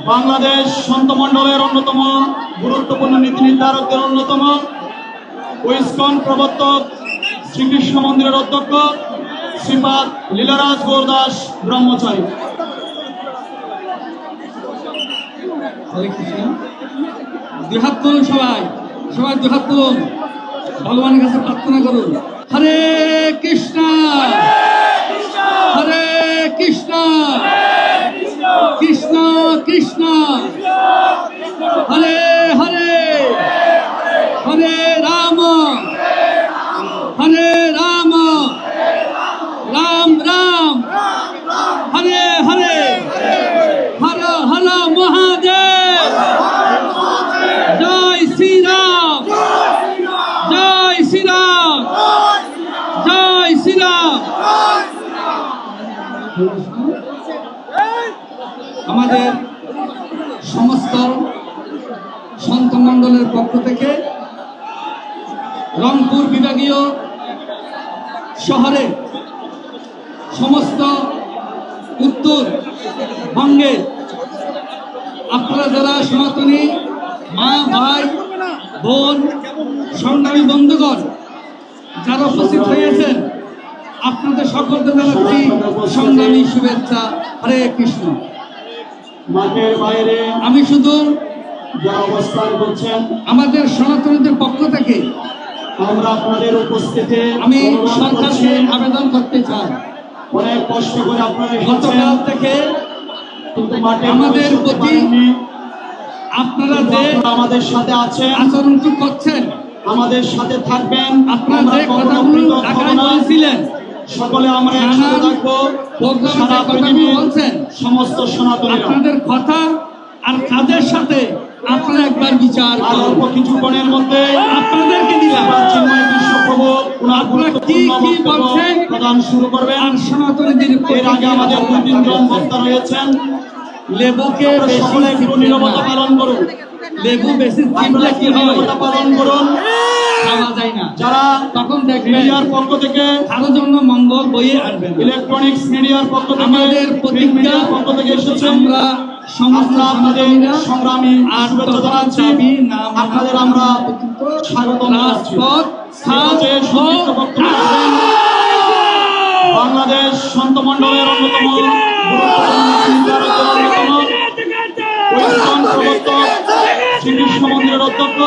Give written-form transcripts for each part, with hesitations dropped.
বাংলাদেশ সন্ত মণ্ডলের অন্যতম গুরুত্বপূর্ণ নীতি নির্ধারকদের অন্যতম ইসকন প্রবর্তক শ্রীকৃষ্ণ মন্দিরের অধ্যক্ষ শ্রীপাদ লীলারাজ গৌরদাস ব্রহ্মচারী। দুই হাত তুলুন, সবাই দুই হাত তুলুন, ভগবানের কাছে প্রার্থনা করুন। হরে কৃষ্ণ হরে কৃষ্ণ কৃষ্ণ কৃষ্ণ হরে হরে হরে রাম রাম রাম হরে হরে হর হর মহাদেব। জয় শ্রীরাম জয় শ্রীরাম জয় শ্রীরাম। আমাদের সমস্ত সন্ত মণ্ডলের পক্ষ থেকে রংপুর বিভাগীয় শহরে সমস্ত উত্তরবঙ্গে আপনারা যারা সনাতনী মা ভাই বোন সংগ্রামী বন্ধুগণ যারা উপস্থিত হয়েছেন, আপনাদের সকলকে জানাচ্ছি সংগ্রামী শুভেচ্ছা। হরে কৃষ্ণ। মাঠের বাইরে আমি শুধু যারা অবস্থান করছেন, আমাদের সনাতনীদের পক্ষ থেকে আমরা আপনাদের উপস্থিতি আমি সরকারকে আবেদন করতে চাই, অনেক কষ্ট করে আপনারা গতকাল থেকে কিন্তু মাঠে আমাদের প্রতি আপনারা যে আমাদের সাথে আছেন, আচরণটি করছেন, আমাদের সাথে থাকবেন, আপনারা যে কথাগুলো ঢাকায় বলেছিলেন, সকলে আমরা একসাথে থাকবো। সারা পৃথিবী বলছেন সমস্ত সনাতনী আপনাদের কথা আর কাজের সাথে আপনারা একবার বিচার অল্প কিছুক্ষণের মধ্যে আপনাদেরকে দিলাম। চিন্ময় বিশ্বপ্রভু আপনারা কি কি বলছেন প্রদান শুরু করবেন। আর সনাতনীদের এর আগে আমাদের 2-3 জন বক্তা রয়েছেন। লেবুকে সকলে একটু নীরবতা পালন করুন। লেবু বেশি চিপলে কি হয়? নীরবতা পালন করুন, খাওয়া যায় না। যারা তখন দেখবেন মিডিয়ার পক্ষ থেকে কারোর জন্য মঙ্গল বয়ে আনবেন। ইলেকট্রনিক্স মিডিয়ার পক্ষ থেকে আমাদের প্রতিজ্ঞা পক্ষ থেকে এসেছেন। আমরা সমস্ত আপনাদের সংগ্রামী আর শুভেচ্ছা জানাচ্ছি। দাবি না আপনাদের আমরা স্বাগত জানাচ্ছি। বাংলাদেশ সন্ত মণ্ডলের অন্যতম গুরুত্বপূর্ণ নির্ধারকদের অন্যতম ইসকন প্রবর্তক শ্রীকৃষ্ণ মন্দিরের অধ্যক্ষ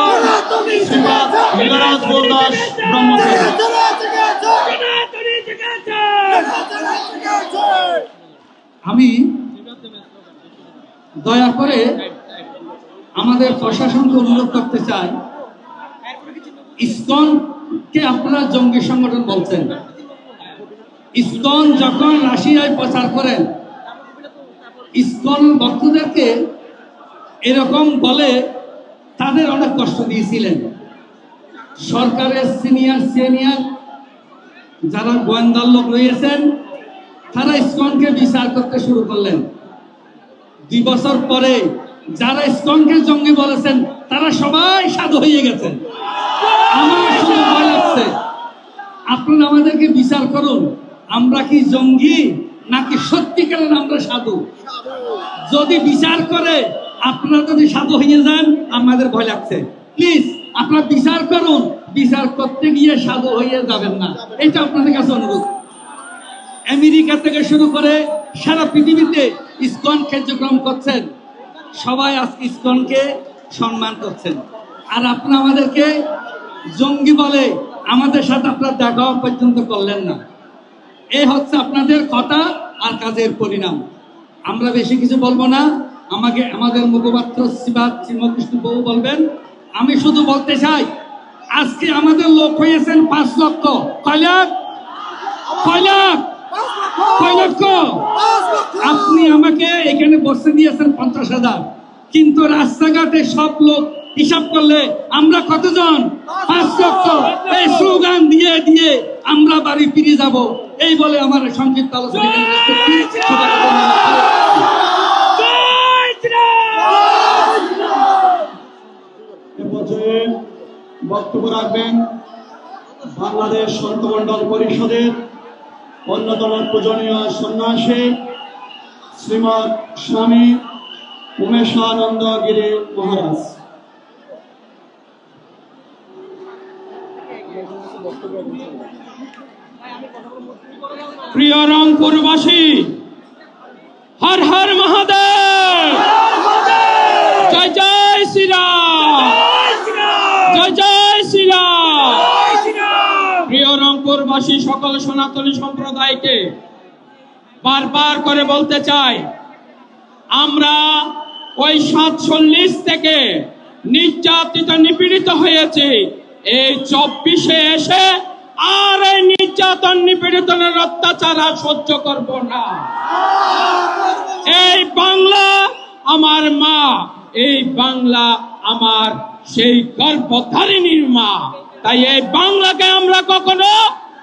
শ্রীপাদ লীলারাজ গৌরদাস ব্রহ্মচারী। আমি দয়া করে আমাদের প্রশাসনকে অনুরোধ করতে চাই, ইসকনকে আপনারা জঙ্গি সংগঠন বলছেন। ইসকন যখন রাশিয়ায় প্রচার করেন, ইসকন ভক্তদেরকে এরকম বলে তাদের অনেক কষ্ট দিয়েছিলেন। সরকারের সিনিয়র যারা গোয়েন্দার লোক রয়েছেন, তারা ইসকনকে বিচার করতে শুরু করলেন। 2 বছর পরে যারা ইসকনকে জঙ্গি বলেছেন তারা সবাই সাধু হয়ে গেছেন। আমার শুনে ভয় লাগছে। আপনারা আমাদেরকে বিচার করুন, আমরা কি জঙ্গি নাকি সত্যিকারের আমরা সাধু? যদি বিচার করে আপনারা যদি সাধু হয়ে যান, আমাদের ভয় লাগছে। প্লিজ আপনারা বিচার করুন, বিচার করতে গিয়ে সাধু হয়ে যাবেন না, এটা আপনাদের কাছে অনুরোধ। আমেরিকা থেকে শুরু করে সারা পৃথিবীতে ইসকন কার্যক্রম করছেন, সবাই আজকে ইসকনকে সম্মান করছেন। আর আপনারা আমাদেরকে জঙ্গি বলে আমাদের সাথে আপনারা দেখা পর্যন্ত করলেন না। এই হচ্ছে আপনাদের কথা আর কাজের পরিণাম। আমরা বেশি কিছু বলবো না, আমাদের মুখপাত্র শ্রীকৃষ্ণ প্রভু বলবেন। আমি শুধু বলতে চাই, আজকে আমাদের লোক হয়েছেন 5 লক্ষ। কয় লাখ? আপনি আমাকে এখানে বসে দিয়েছেন 50,000, কিন্তু রাস্তাঘাটে সব লোক হিসাব করলে আমরা কতজন? 5 লক্ষ। এই স্লোগান দিয়ে দিয়ে আমরা বাড়ি ফিরে যাব, এই বলে আমার সংক্ষিপ্ত আলোচনা বক্তব্য রাখবেন বাংলাদেশ সন্ত মণ্ডল পরিষদের অন্যতম পূজনীয় সন্ন্যাসী শ্রীমৎ স্বামী উমেশানন্দ গিরি মহারাজ। প্রিয় রংপুরবাসী, হর হর মহাদেব, জয় জয় শ্রীরাম, জয় জয় শ্রীরাম। প্রিয় রংপুরবাসী, সকল সনাতনী সম্প্রদায়কে বারবার করে বলতে চাই, আমরা ওই 47 থেকে নির্যাতিত নিপীড়িত হয়েছে, এই 24-এ এসে আর এই নির্যাতন নিপীড়িতনের অত্যাচার আর সহ্য করব না। এই বাংলা আমার মা, এই বাংলা আমার সেই গর্ভধারিণীর মা, তাই এই বাংলাকে আমরা কখনো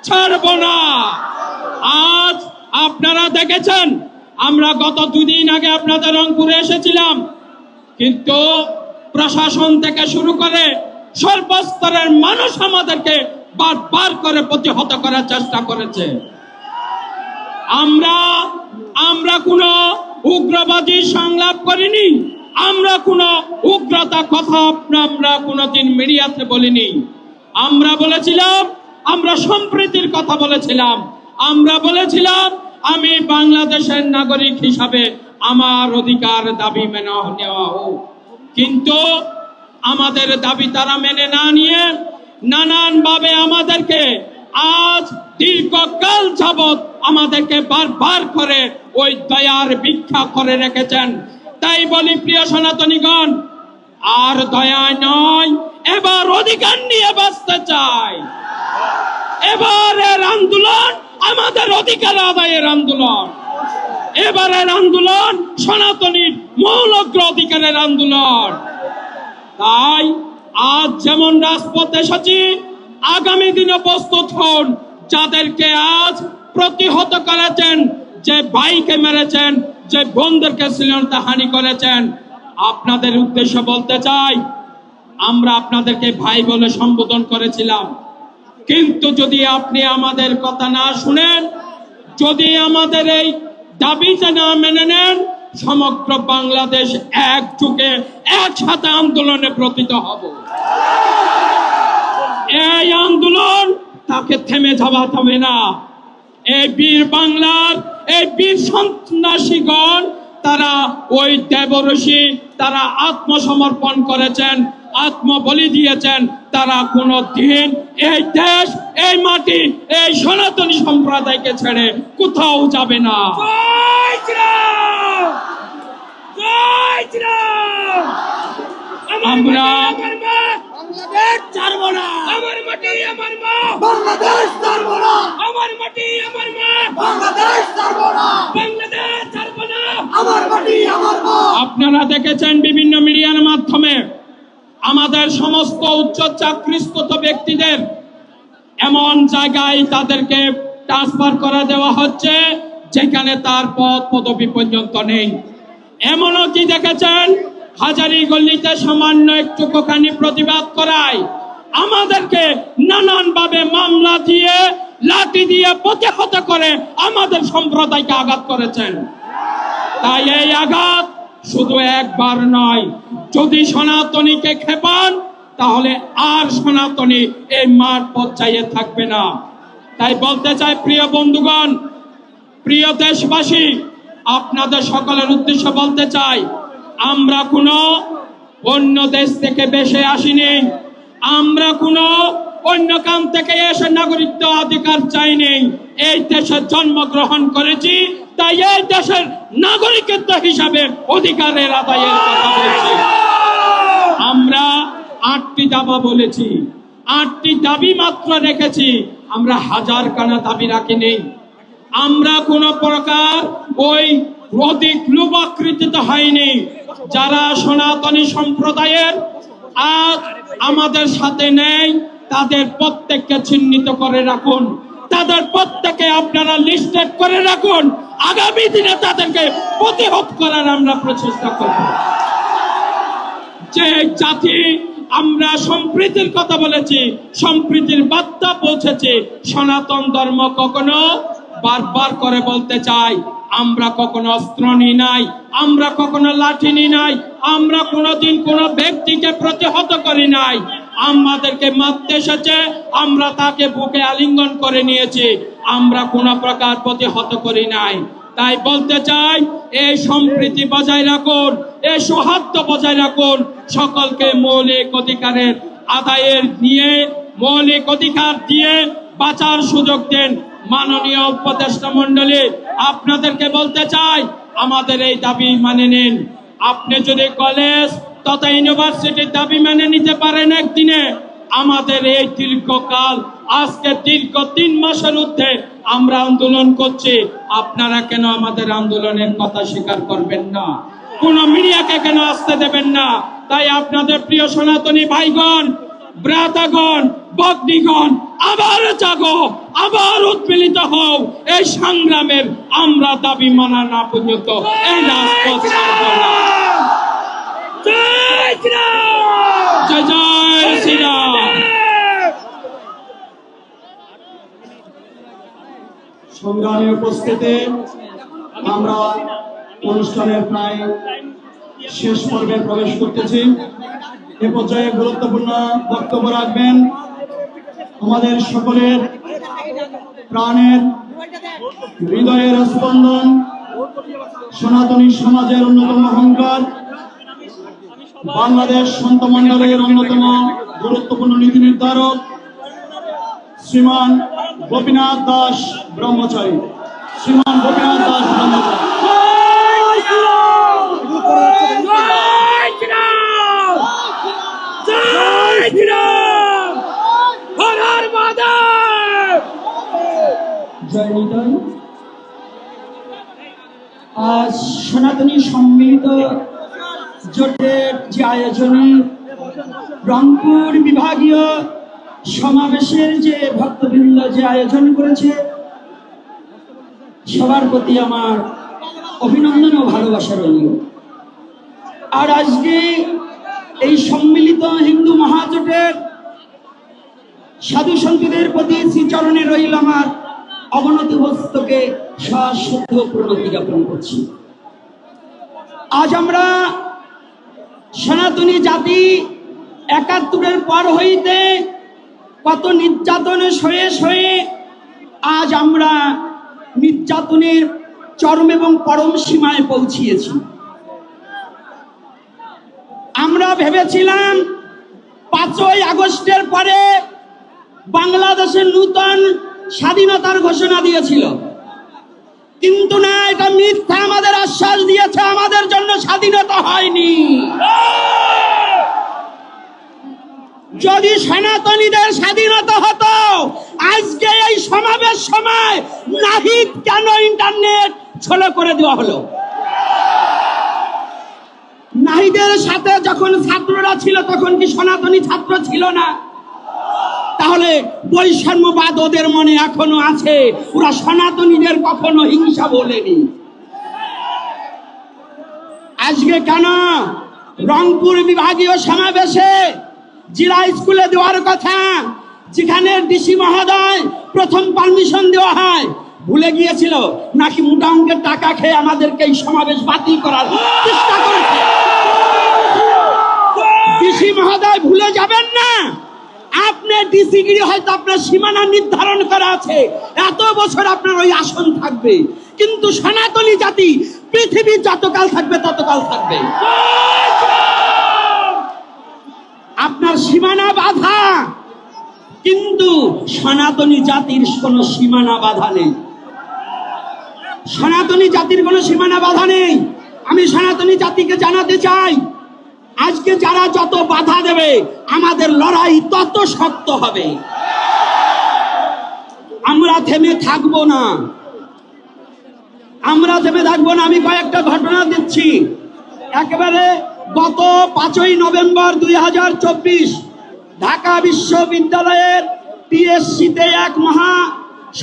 ছাড়ব না। আজ আপনারা দেখেছেন, আমরা গত 2 দিন আগে আপনাদের রংপুরে এসেছিলাম, কিন্তু প্রশাসন থেকে শুরু করে সর্বস্তরের মানুষ আমাদেরকে বারবার করে প্রতিহত করার চেষ্টা করেছে। আমরা কোনো উগ্রবাদী সংলাপ করিনি, আমরা কোনো উগ্রতা কথা আমরা কোনোদিন মিডিয়াতে বলিনি। আমরা বলেছিলাম, আমরা সম্প্রীতির কথা বলেছিলাম, আমরা বলেছিলাম আমি বাংলাদেশের নাগরিক হিসাবে আমার অধিকার দাবি মেনে নেওয়া হোক। কিন্তু আমাদের দাবি তারা মেনে না নিয়ে নানান ভাবে আমাদেরকে আজ দীর্ঘকাল যাবৎ আমাদেরকে বারবার করে ওই দয়ার ভিক্ষা করে রেখেছেন। তাই বলি প্রিয় সনাতনীগণ, আর দয়া নয়, এবার অধিকার নিয়ে বাঁচতে চাই। এবারের আন্দোলন আমাদের অধিকার আদায়ের আন্দোলন, এবারের আন্দোলন সনাতনীর মৌল অধিকারের আন্দোলন। তাই আজ যেমন রাজপথে এসেছি, আগামী দিনে প্রস্তুত হন। যাদেরকে আজ প্রতিহত করেছেন, যে ভাইকে মেরেছেন, যে বোনদেরকে শ্লীলতাহানি করেছেন, আপনাদের উদ্দেশ্যে বলতে চাই, আমরা আপনাদেরকে ভাই বলে সম্বোধন করেছিলাম, কিন্তু যদি আপনি আমাদের কথা না শুনেন, যদি আমাদের এই দাবিটা না মেনে নেন, সমগ্র বাংলাদেশ একযোগে একসাথে আন্দোলনে প্রতীত হব। এই আন্দোলন তাকে থেমে যাওয়া যাবে না। এই বীর বাংলার এই বীর সন্ন্যাসীগণ, তারা ওই দেবঋষি, তারা আত্মসমর্পণ করেছেন, আত্মবলি দিয়েছেন। তারা কোনো দিন এই দেশ, এই মাটি, এই সনাতনী সম্প্রদায়কে ছেড়ে কোথাও যাবে না। জয় শ্রীরাম, জয় শ্রীরাম। আমরা বাংলাদেশ ছাড়বো না, আমার মাটি আমার মা, বাংলাদেশ ছাড়বো না, আমার মাটি আমার মা, বাংলাদেশ ছাড়বো না, বাংলাদেশ ছাড়বো না, আমার মাটি আমার মা। আপনারা দেখেছেন বিভিন্ন মিডিয়ার মাধ্যমে আমাদের সমস্ত উচ্চ চাকরিচ্যুত ব্যক্তিদের এমন জায়গায় তাদেরকে ট্রান্সফার করে দেওয়া হচ্ছে যেখানে তার পদ পদবি পর্যন্ত নেই। এমনও কি দেখেছেন, হাজারীগঞ্জে সামান্য একটুখানি প্রতিবাদ করায় আমাদেরকে নানান ভাবে মামলা দিয়ে, লাঠি দিয়ে প্রতিহত করে আমাদের সম্প্রদায়কে আঘাত করেছেন। তাই এই আঘাত শুধু একবার নয়, যদি সনাতনীকে খেপান তাহলে আর সনাতনী এই মাঠ পর্যায়ে থাকবে না। তাই বলতে চাই, প্রিয় বন্ধুগণ, প্রিয় দেশবাসী, আপনাদের সকলের উদ্দেশ্যে বলতে চাই, আমরা কোনো অন্য দেশ থেকে বেশে আসিনি, আমরা কোনো অন্য কাম থেকে এসে নাগরিকত্ব অধিকার চাইনি। এই দেশে জন্মগ্রহণ করেছি, তাই এই দেশের নাগরিকত্ব হিসাবে অধিকারের আদায়ের কথা বলছি। আমরা 8টি দাবা বলেছি, 8টি দাবি মাত্র রেখেছি, আমরা হাজারখানা দাবি রাখিনি। আমরা কোন প্রকার ওই অধিক লোভাকৃত হয়নি। যারা সনাতনী সম্প্রদায়ের আজ আমাদের সাথে নেই, তাদের প্রত্যেককে চিহ্নিত করে রাখুন, তাদের প্রত্যেকে আপনারা লিস্টেড করে রাখুন। আগামী দিনে তাদেরকে প্রতিহত করার আমরা প্রচেষ্টা করব। যে জাতি আমরা সম্প্রীতির কথা বলেছি, সম্প্রীতির বার্তা পৌঁছেছে, সনাতন ধর্ম কখনো বারবার করে বলতে চাই, আমরা কখনো অস্ত্র নিই নাই, আমরা কখনো লাঠি নিই নাই, আমরা কোনোদিন কোনো ব্যক্তিকে প্রতিহত করি নাই। আমাদেরকে মারতে এসেছে, আমরা তাকে বুকে আলিঙ্গন করে নিয়েছি, আমরা কোনো প্রকার প্রতিহত করি নাই। তাই বলতে চাই, এই সম্প্রীতি বজায় রাখুন, এই সৌহার্দ্য বজায় রাখুন, সকলকে মৌলিক অধিকারের আদায়ের নিয়ে, মৌলিক অধিকার দিয়ে বাঁচার সুযোগ দেন। মাননীয় উপদেষ্টা মণ্ডলী, আপনাদেরকে বলতে চাই, আমাদের এই দাবি মানে নিন। আপনি যদি কলেজ তথা ইউনিভার্সিটির দাবি মেনে নিতে পারেন একদিনে, আমাদের এই দীর্ঘকাল, আজকে দীর্ঘ 3 মাসের ঊর্ধ্বে আমরা আন্দোলন করছি, আপনারা কেন আমাদের আন্দোলনের কথা স্বীকার করবেন না? কোন মিডিয়াকে কেন আসতে দেবেন না? তাই আপনাদের প্রিয় সনাতনী ভাইগণ, ভ্রাতাগণ, ভগ্নীগণ, আবার জাগো, আবার উৎপীড়িত হও। এই সংগ্রামের আমরা দাবি মানা না পর্যন্ত এই রাজপথ ছাড়ব না। জয় শ্রীরাম! জয় জয় শ্রীরাম। সংগ্রামী উপস্থিতি, আমরা অনুষ্ঠানের প্রায় শেষ পর্বে প্রবেশ করতেছি। এ পর্যায়ে গুরুত্বপূর্ণ বক্তব্য রাখবেন আমাদের সকলের প্রাণের, হৃদয়ের স্পন্দন, সনাতনী সমাজের অন্যতম অহংকার, বাংলাদেশ সন্ত মণ্ডলের অন্যতম গুরুত্বপূর্ণ নীতি নির্ধারক শ্রীমান গোপীনাথ দাস ব্রহ্মচারী। শ্রীমান গোপীনাথ দাস ব্রহ্মচারী। জয় শ্রীরাম! জয় শ্রীরাম! হর হর মহাদেব! জয় নিতাই। আজ সনাতনী সম্মিলিত জোটের যে আয়োজনে রংপুর বিভাগীয় সমাবেশের যে ভক্তবৃন্দ যে আয়োজন করেছে, সবার প্রতি আমার অভিনন্দন ও ভালোবাসা রইল। আর আজকে এই সম্মিলিত হিন্দু মহাজোটের সাধু সন্তদের প্রতি শ্রীচরণে রইল আমার অবনত হস্তকে সশ্রদ্ধ প্রণতি জ্ঞাপন করছি। আজ আমরা সনাতনী জাতি ৭১-এর পর হইতে কত নির্যাতনে সয়ে সয়ে আজ আমরা নির্যাতনের চরম এবং পরম সীমায় পৌঁছিয়েছি। আমরা ভেবেছিলাম ৫ই আগস্টের পরে বাংলাদেশের নূতন স্বাধীনতার ঘোষণা দিয়েছিল, কিন্তু না, এটা মিথ্যা। আমাদের আশ্বাস দিয়েছে আমাদের জন্য স্বাধীনতা হয়নি। যদি সনাতনীদের স্বাধীনতা হতো, আজকে এই সমাবেশ সময় নাহিদ কেন ইন্টারনেট ছলো করে দেওয়া হলো? নাহিদের সাথে যখন ছাত্ররা ছিল তখন কি সনাতনী ছাত্র ছিল না? তাহলে বৈষম্যবাদ ওদের মনে এখনো আছে, ওরা সনাতনীদের কখনো হিংসা বলেনি। আজকে কেন রংপুর বিভাগীয় সমাবেশে জেলা স্কুলে দেওয়ার কথা, যেখানে ডিসি মহোদয় প্রথম পারমিশন দেওয়া হয়, ভুলে গিয়েছিল নাকি মোটা অঙ্কের টাকা খেয়ে আমাদেরকে এই সমাবেশ বাতিল করার চেষ্টা করেছে? ডিসি মহোদয় ভুলে যাবেন না, আপনার ডিসিগিরি হয়তো আপনার সীমানা নির্ধারণ করা আছে, এত বছর আপনার ওই আসন থাকবে, কিন্তু সনাতনী জাতি পৃথিবী যতকাল থাকবে ততকাল থাকবে। আপনার সীমানা বাধা, কিন্তু সনাতনী জাতির কোন সীমানা বাধা নেই। সনাতনী জাতির কোন সীমানা বাধা নেই। আমি সনাতনী জাতিকে জানাতে চাই, আজকে যারা যত বাধা দেবে আমাদের লড়াই তত শক্ত হবে। আমরা থেমে থাকবো না, আমরা থেমে থাকবো না। আমি কয়েকটা ঘটনা দিচ্ছি। একেবারে গত 5ই নভেম্বর 2024 ঢাকা বিশ্ববিদ্যালয়ের টিএসসিতে এক মহা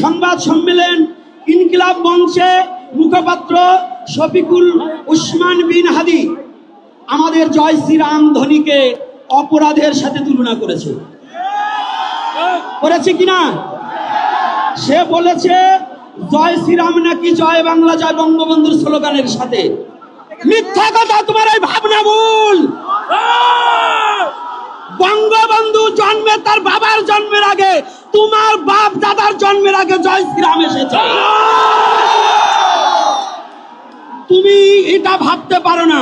সংবাদ সম্মেলন, ইনকিলাব মঞ্চে মুখপাত্র শফিকুল উসমান বিন হাদি আমাদের জয় শ্রীরাম ধ্বনিকে অপরাধের সাথে তুলনা করেছে কিনা? সে বলেছে জয় শ্রীরাম নাকি জয় বাংলা জয় বঙ্গবন্ধুর স্লোগানের সাথে। মিথ্যা কথা, তোমার এই ভাবনা ভুল। বঙ্গবন্ধু জন্মে তার বাবার জন্মের আগে, তোমার বাপ দাদার জন্মের আগে জয় শ্রীরাম এসেছে। তুমি এটা ভাবতে পারো না।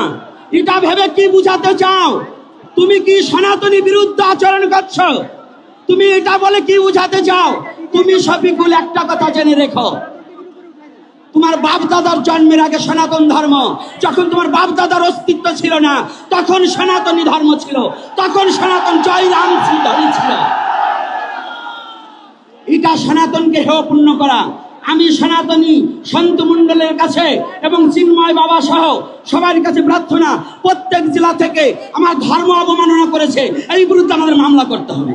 এটা ভেবে কি বুঝাতে চাও? তুমি কি সনাতনী বিরুদ্ধে আচরণ করছো? তুমি এটা বলে কি বুঝাতে চাও? তুমি শফিকুল একটা কথা জেনে রেখো, তোমার বাপ দাদার জন্মের আগে সনাতন ধর্ম, যখন তোমার বাপ দাদার অস্তিত্ব ছিল না তখন সনাতনী ধর্ম ছিল, তখন সনাতন জয় রাম ধর্ম ছিল। এটা সনাতনকে হেয়পূর্ণ করা। আমি সনাতনী সন্ত মণ্ডলের কাছে এবং চিন্ময় বাবা সহ সবার কাছে প্রার্থনা, প্রত্যেক জেলা থেকে আমার ধর্ম অবমাননা করেছে এই বিরুদ্ধে আমাদের মামলা করতে হবে।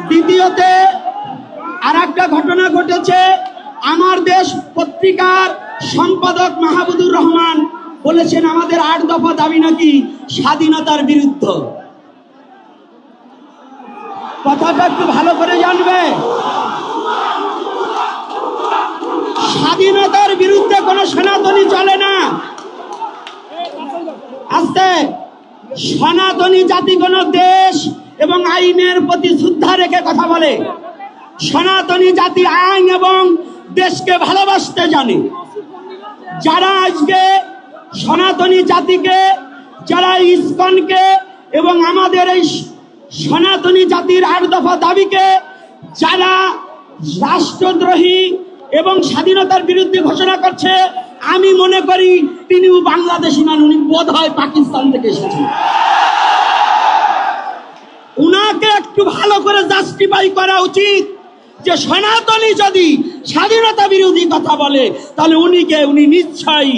দ্বিতীয়তে আর একটা ঘটনা ঘটেছে। আমার দেশ পত্রিকার সম্পাদক মাহবুবুর রহমান বলেছেন আমাদের 8 দফা দাবি নাকি স্বাধীনতার বিরুদ্ধে। কথাটা একটু ভালো করে জানবে। স্বাধীনতার বিরুদ্ধে কোনো সনাতনী চলে না। আস্তে, সনাতনী জাতি কোনো দেশ এবং আইনের প্রতি শ্রদ্ধা রেখে কথা বলে। সনাতনী জাতি আইন এবং দেশকে ভালোবাসতে জানে। যারা আজকে সনাতনী জাতিকে, যারা ইসকনকে এবং আমাদের এই সনাতনী জাতির 8 দফা দাবিকে যারা রাষ্ট্রদ্রোহী এবং স্বাধীনতার বিরুদ্ধে ঘোষণা করছে, আমি মনে করি তিনিও বাংলাদেশি নন, উনি বোধ হয় পাকিস্তান থেকে এসেছেন। উনাকে একটু ভালো করে জাস্টিফাই করা উচিত যে সনাতনী যদি স্বাধীনতা বিরোধী কথা বলে তাহলে উনি নিশ্চয়ই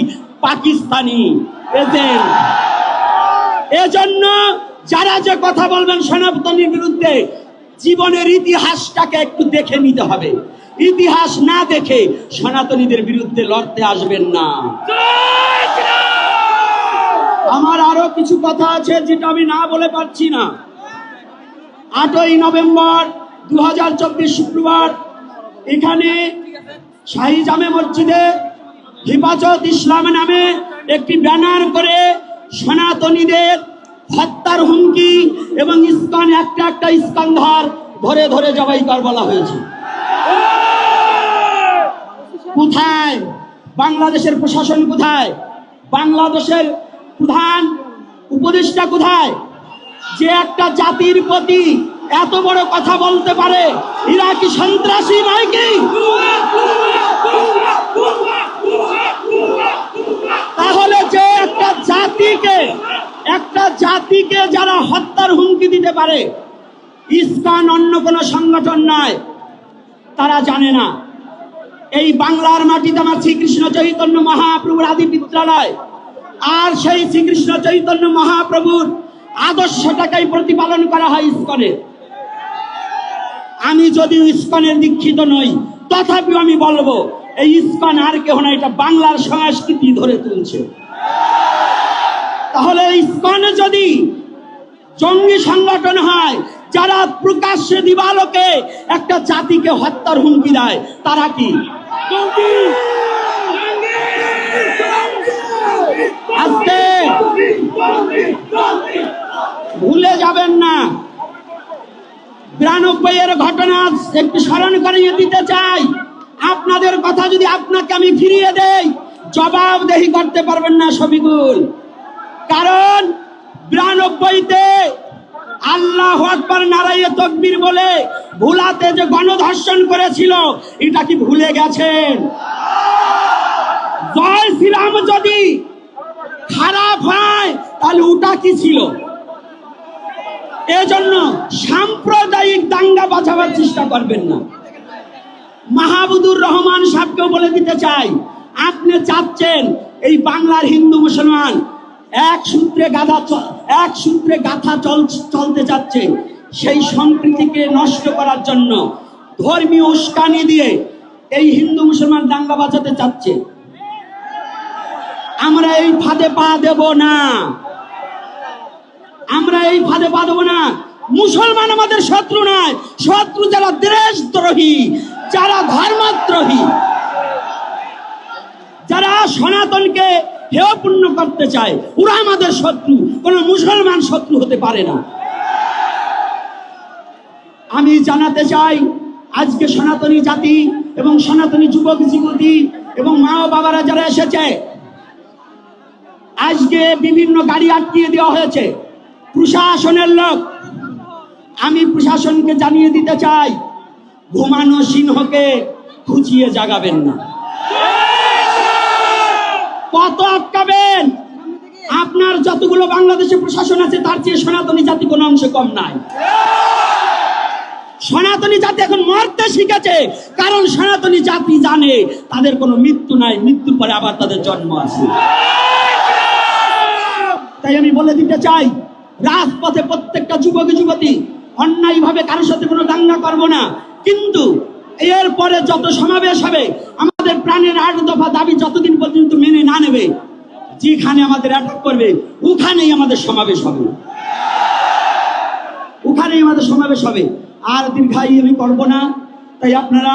পাকিস্তানি এজেন্ট। এজন্য যারা যে কথা বলবেন সনাতনীর বিরুদ্ধে, জীবনের ইতিহাসটাকে একটু দেখে নিতে হবে। ইতিহাস না দেখে সনাতনীদের বিরুদ্ধে লড়তে আসবেন না। আমার আরো কিছু কথা আছে যেটা আমি না বলে পারছি না। 8ই নভেম্বর 2024 শুক্রবার এখানে শাহী জামে মসজিদে হেফাজত ইসলাম নামে একটি ব্যানার করে সনাতনীদের হত্যার হুমকি এবং ইসকন একটা ইস্কন্ধার ধরে ধরে জবাই কর বলা হয়েছে। কোথায় বাংলাদেশের প্রশাসন? কোথায় বাংলাদেশের প্রধান উপদেষ্টা? কোথায় যে একটা জাতির প্রতি এত বড় কথা বলতে পারে? এরা কি সন্ত্রাসী নয় কি? তাহলে যে একটা জাতিকে যারা হত্যার হুমকি দিতে পারে, ইসকন অন্য কোনো সংগঠন নয়, তারা জানে না। এই বাংলার মাটিতে আমার শ্রীকৃষ্ণ চৈতন্য মহাপ্রভুর আদি বিদ্যালয়, আর সেই শ্রীকৃষ্ণ চৈতন্য মহাপ্রভুর আদর্শটাকেই প্রতিপালন করা হয় ইসকনের। আমি যদিও ইসকনের দীক্ষিত নই, তথাপিও আমি বলবো এই ইসকন আর কেহ না, এটা বাংলার সংস্কৃতি ধরে তুলছে। তাহলে ইসকন যদি জঙ্গি সংগঠন হয়, যারা প্রকাশ্যে দিবালোকে একটা জাতিকে হত্যার হুমকি দেয়, তারা কি? আজকে ভুলে যাবেন না। 92-এর ঘটনা একটু স্মরণ করিয়ে দিতে চাই। আপনাদের কথা যদি আপনাকে আমি ফিরিয়ে দেই, জবাবদেহি করতে পারবেন না শফিকুল। কারণ 92-তে আল্লাহু আকবার নারায়ে তাকবীর বলে ভুলাতে যে গণধর্ষণ করেছিল, এটা কি ভুলে গেছেন? জয় শ্রীরাম যদি খারাপ হয় তাহলে ওটা কি ছিল? এজন্য সাম্প্রদায়িক দাঙ্গা বাঁচাবার চেষ্টা করবেন না। মাহবুবুর রহমান সাহেবকেও বলে দিতে চাই, আপনি চাচ্ছেন এই বাংলার হিন্দু মুসলমান এক সূত্রে গাথা চলতে যাচ্ছে, সেই সম্প্রীতিকে নষ্ট করার জন্য ধর্মীয় উস্কানি দিয়ে এই হিন্দু মুসলমান দাঙ্গা বাঁচাতে চাচ্ছে। আমরা এই ফাঁদে পা দেব না, আমরা এই ফাঁদে পা দেব না। মুসলমান আমাদের শত্রু নয়, শত্রু যারা দেশদ্রোহী, যারা ধর্মদ্রোহী, যারা সনাতনকে হেয়পূর্ণ করতে চায়, ওরা আমাদের শত্রু। কোন মুসলমান শত্রু হতে পারে না। আমি জানাতে চাই, আজকে সনাতনী জাতি এবং সনাতনী যুবক যুবতী এবং মা ও বাবারা যারা এসেছে, আজকে বিভিন্ন গাড়ি আটকিয়ে দেওয়া হয়েছে প্রশাসনের লোক। আমি প্রশাসনকে জানিয়ে দিতে চাই, ঘুমানো সিংহকে খুঁজিয়ে জাগাবেন না। কত আটকাবেন? আপনার যতগুলো বাংলাদেশে প্রশাসন আছে তার চেয়ে সনাতনী জাতি কোনো অংশে কম নাই। সনাতনী জাতি এখন মরতে শিখেছে, কারণ সনাতনী জাতি জানে তাদের কোনো মৃত্যু নাই, মৃত্যুর পরে আবার তাদের জন্ম আছে। তাই আমি বলে দিতে চাই, রাজপথে প্রত্যেকটা যুবক যুবতী অন্যায়ভাবে কারোর সাথে কোনো দাঙ্গা করবো না, কিন্তু এরপরে যত সমাবেশ হবে আমাদের প্রাণের 8 দফা দাবি যতদিন পর্যন্ত মেনে না নেবে, যেখানে আমাদের অ্যাটাক করবে ওখানেই আমাদের সমাবেশ হবে, ওখানেই আমাদের সমাবেশ হবে। আর দীর্ঘায়ী আমি করবো না। তাই আপনারা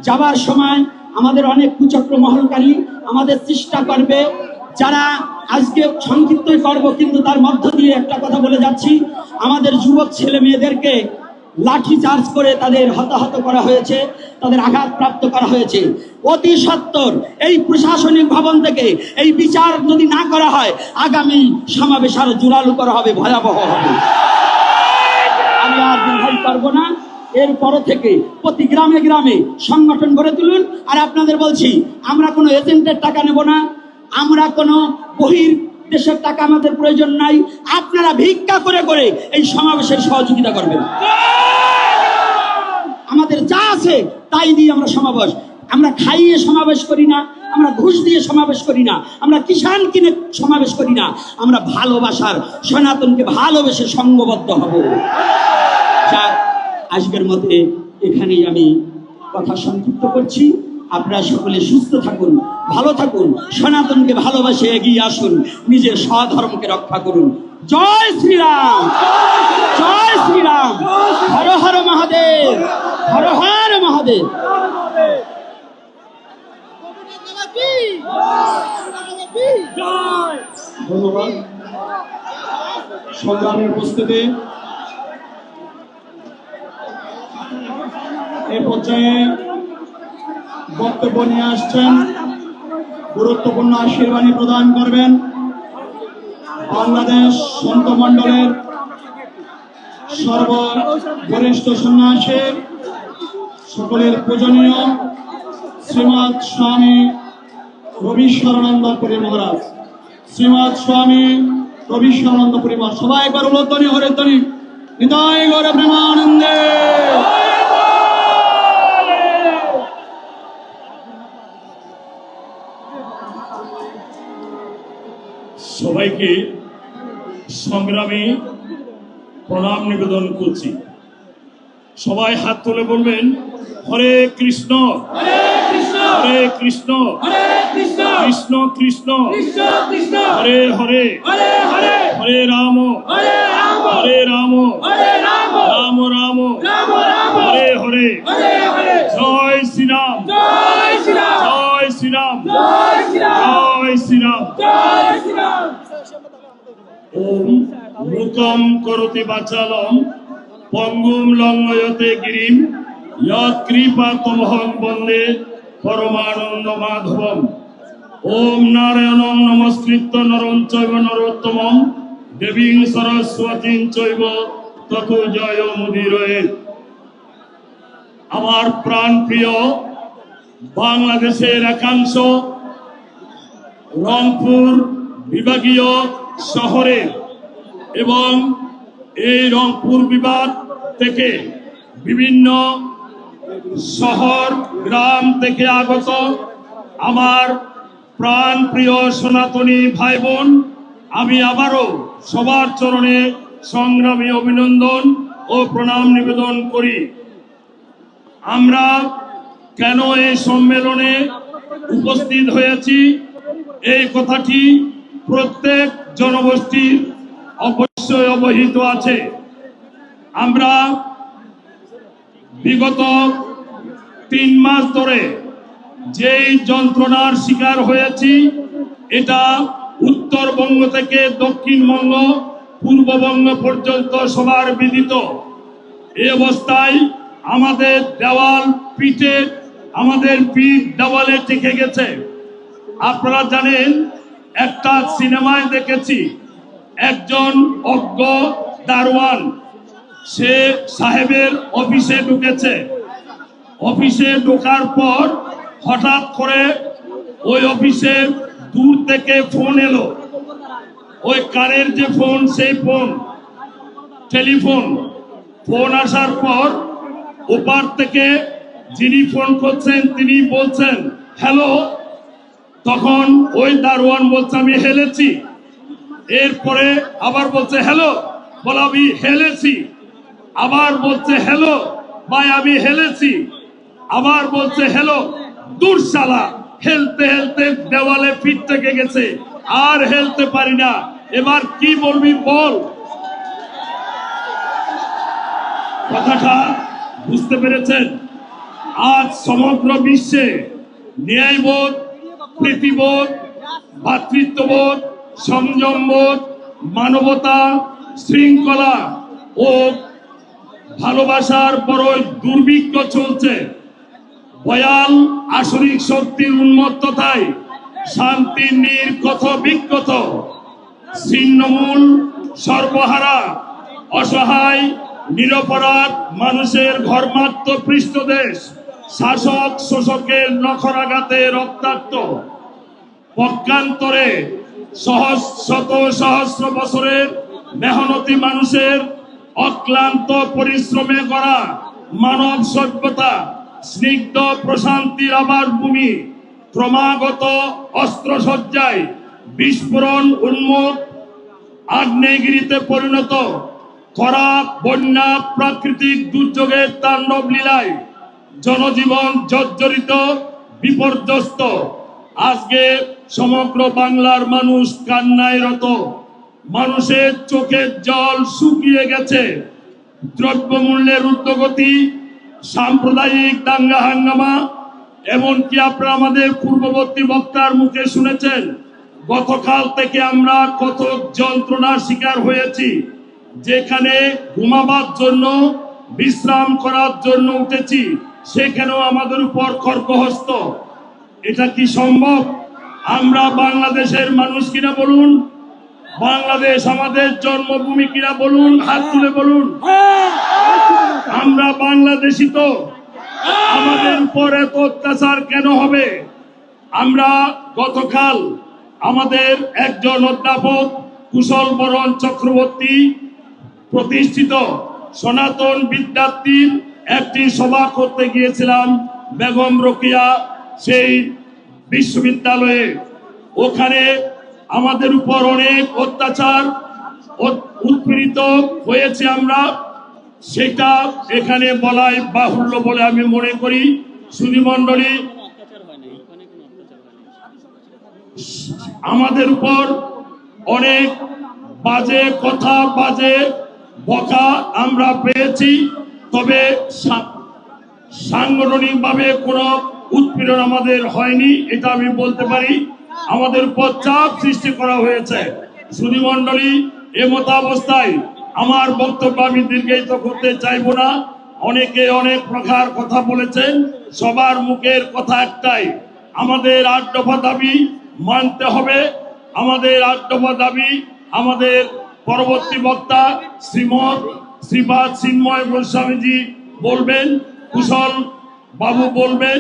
যাবার সময় আমাদের অনেক কুচক্র মহলকারী আমাদের চেষ্টা করবে, যারা আজকে সংক্ষিপ্তই করব, কিন্তু তার মধ্য দিয়ে একটা কথা বলে যাচ্ছি, আমাদের যুবক ছেলে মেয়েদেরকে লাঠি চার্জ করে তাদের হতাহত করা হয়েছে, তাদের আঘাতপ্রাপ্ত করা হয়েছে। অতি সত্বর এই প্রশাসনিক ভবন থেকে এই বিচার যদি না করা হয়, আগামী সমাবেশ আরো জোরালো করা হবে, ভয়াবহ হবে। আমি আর দীর্ঘায়ী করবো না। এরপর থেকে প্রতি গ্রামে গ্রামে সংগঠন গড়ে তুলুন। আর আপনাদের বলছি, আমরা কোনো এজেন্টের টাকা নেব না, আমরা কোনো বহির দেশের টাকা আমাদের প্রয়োজন নাই। আপনারা ভিক্ষা করে করে এই সমাবেশের সহযোগিতা করবেন। আমাদের যা আছে তাই দিয়ে আমরা সমাবেশ, আমরা খাইয়ে সমাবেশ করি না, আমরা ঘুষ দিয়ে সমাবেশ করি না, আমরা কিষাণ কিনে সমাবেশ করি না, আমরা ভালোবাসার সনাতনকে ভালোবেসে সংঘবদ্ধ হব। আজকের মতে এখানেই আমি কথা সংক্ষিপ্ত করছি। আপনারা সকলে সুস্থ থাকুন, ভালো থাকুন, সনাতনকে ভালোবাসে এগিয়ে আসুন, নিজের স্বধর্মকে রক্ষা করুন। জয় শ্রীরাম, জয় শ্রীরাম, হর হর মহাদেব, হর হর মহাদেব। ধন্যবাদ। সংগ্রামের উপস্থিতি এ পর্যায়ে বক্তব্য নিয়ে আসছেন, গুরুত্বপূর্ণ আশীর্বাণী প্রদান করবেন বাংলাদেশ সন্ত মণ্ডলের সর্ববরিষ্ঠ সন্ন্যাসী, সকলের পূজনীয় শ্রীমৎ স্বামী রবিশ্বরানন্দপুরী মহারাজ। শ্রীমৎ স্বামী রবিশ্বরানন্দপুরী মহারাজ, সবাই একবার উলধ্বনি হরে ধ্বনি, হৃদয় গৌর প্রেমানন্দে। সবাইকে সংগ্রামী প্রণাম নিবেদন করছি। সবাই হাত তুলে বলবেন, হরে কৃষ্ণ হরে কৃষ্ণ কৃষ্ণ কৃষ্ণ হরে হরে হরে রাম হরে রাম রাম রাম হরে হরে। জয় শ্রীরাম, জয় শ্রীরাম, জয় শ্রীরাম। ওম মূকং করোতি বাচালম পঙ্গুম লঙ্ঘয়তে গিরিম যৎকৃপাতমহং বন্দে পরমানন্দ মাধবম। ওম নারায়ণং নমস্কৃত্য নরং চৈব নরোত্তমং দেবীং সরস্বতীং চৈব ততো জয় মুদিরয়ে। আমার প্রাণ প্রিয় বাংলাদেশের একাংশ রংপুর বিভাগীয় শহরে এবং এই রংপুর বিভাগ থেকে বিভিন্ন শহর গ্রাম থেকে আগত আমার প্রাণ প্রিয় সনাতনী ভাই বোন, আমি আবারও সবার চরণে সংগ্রামী অভিনন্দন ও প্রণাম নিবেদন করি। আমরা কেন এই সম্মেলনে উপস্থিত হয়েছি এই কথাটি প্রত্যেক জনগোষ্ঠীর অবশ্যই অবহিত আছে। আমরা বিগত 3 মাস ধরে যেই যন্ত্রণার শিকার হয়েছি, এটা উত্তরবঙ্গ থেকে দক্ষিণবঙ্গ, পূর্ববঙ্গ পর্যন্ত সবার বিদিত। এই অবস্থায় আমাদের দেওয়াল পিঠে, আমাদের পিঠ দেওয়ালে ঠেকে গেছে। আপনারা জানেন, একটা সিনেমায় দেখেছি, একজন অজ্ঞ দারোয়ান সে সাহেবের অফিসে ঢুকেছে। অফিসে ঢোকার পর হঠাৎ করে ওই অফিসে দূর থেকে ফোন এলো। ওই কারের যে ফোন, সেই ফোন টেলিফোন। ফোন আসার পর ওপার থেকে যিনি ফোন করছেন তিনি বলছেন হ্যালো। তখন ওই দারোয়ান বলছে আমি হেলেছি। এরপরে আবার বলছে হ্যালো, বলে আমি হেলেছি। আবার বলছে হ্যালো ভাই, আমি হেলেছি। আবার বলছে হ্যালো। দূর শালা, হেলতে হেলতে দেওয়ালে পিঠ থেকে গেছে, আর হেলতে পারি না। এবার কি বলবি বল। কথাটা বুঝতে পেরেছেন? আজ সমগ্র বিশ্বে ন্যায়বোধ, প্রীতিবোধ, ভ্রাতৃত্ববোধ, সংযমবোধ, মানবতা, শৃঙ্খলা ও ভালোবাসার বড় দুর্ভিক্ষ চলছে। ভয়াল আসরিক শক্তির উন্মত্ততায় শান্তির নির্গত বিক্ষত, ছিন্নমূল, সর্বহারা, অসহায়, নিরপরাধ মানুষের ঘর্মাক্ত পৃষ্ঠদেশ, শাসক শোষকের নখরাঘাতে রক্তাক্ত। পক্ষান্তরে শত সহস্র বছরের মেহনতি মানুষের অক্লান্ত পরিশ্রমে গড়া মানব সভ্যতা স্নিগ্ধ প্রশান্তির আবার ভূমি ক্রমাগত অস্ত্রসজ্জায় বিস্ফোরণ উন্মুখ আগ্নেয়গিরিতে পরিণত। খরা, বন্যা, প্রাকৃতিক দুর্যোগের তাণ্ডব লীলায় জনজীবন জর্জরিত, বিপর্যস্ত। আজকে সমগ্র বাংলার মানুষ কান্নায় রত। মানুষের চোখের জল শুকিয়ে গেছে। দ্রব্যমূল্যের ঊর্ধ্বগতি, সাম্প্রদায়িক দাঙ্গা হাঙ্গামা, এমনকি আপনারা আমাদের পূর্ববর্তী বক্তার মুখে শুনেছেন গতকাল থেকে আমরা কত যন্ত্রণার শিকার হয়েছি। যেখানে ঘুমাবার জন্য, বিশ্রাম করার জন্য উঠেছি, সেখানেও আমাদের উপর খড়গহস্ত। এটা কি সম্ভব? আমরা বাংলাদেশের মানুষ কিনা বলুন? বাংলাদেশ আমাদের জন্মভূমি কিনা বলুন? হাত তুলে বলুন। আমরা বাংলাদেশি তো, আমাদের উপর এত অত্যাচার কেন হবে? আমরা গতকাল আমাদের একজন অধ্যাপক কুশল বরণ চক্রবর্তী প্রতিষ্ঠিত সনাতন বিদ্যার্থীর একটি সভা করতে গিয়েছিলাম বেগম রোকেয়া সেই বিশ্ববিদ্যালয়ে। ওখানে আমাদের উপর অনেক অত্যাচার উৎপীড়িত হয়েছে আমরা, সেটা এখানে বলাই বাহুল্য বলে আমি মনে করি। সুধীমণ্ডলী, আমাদের উপর অনেক বাজে কথা, বাজে বকা আমরা পেয়েছি, তবে সাংগঠনিকভাবে কোনো উৎপীড়ন আমাদের হয়নি, এটা আমি বলতে পারি। আমাদের উপর চাপ সৃষ্টি করা হয়েছে। সুধীমণ্ডলী, এমতাবস্থায় আমার বক্তব্য আমি দীর্ঘায়িত করতে চাইবো না। অনেকে অনেক প্রকার কথা বলেছেন, সবার মুখের কথা একটাই, আমাদের 8 দফা দাবি মানতে হবে। আমাদের 8 দফা দাবি আমাদের পরবর্তী বক্তা শ্রীপাদ চিন্ময় গোস্বামীজি বলবেন, কুশল বাবু বলবেন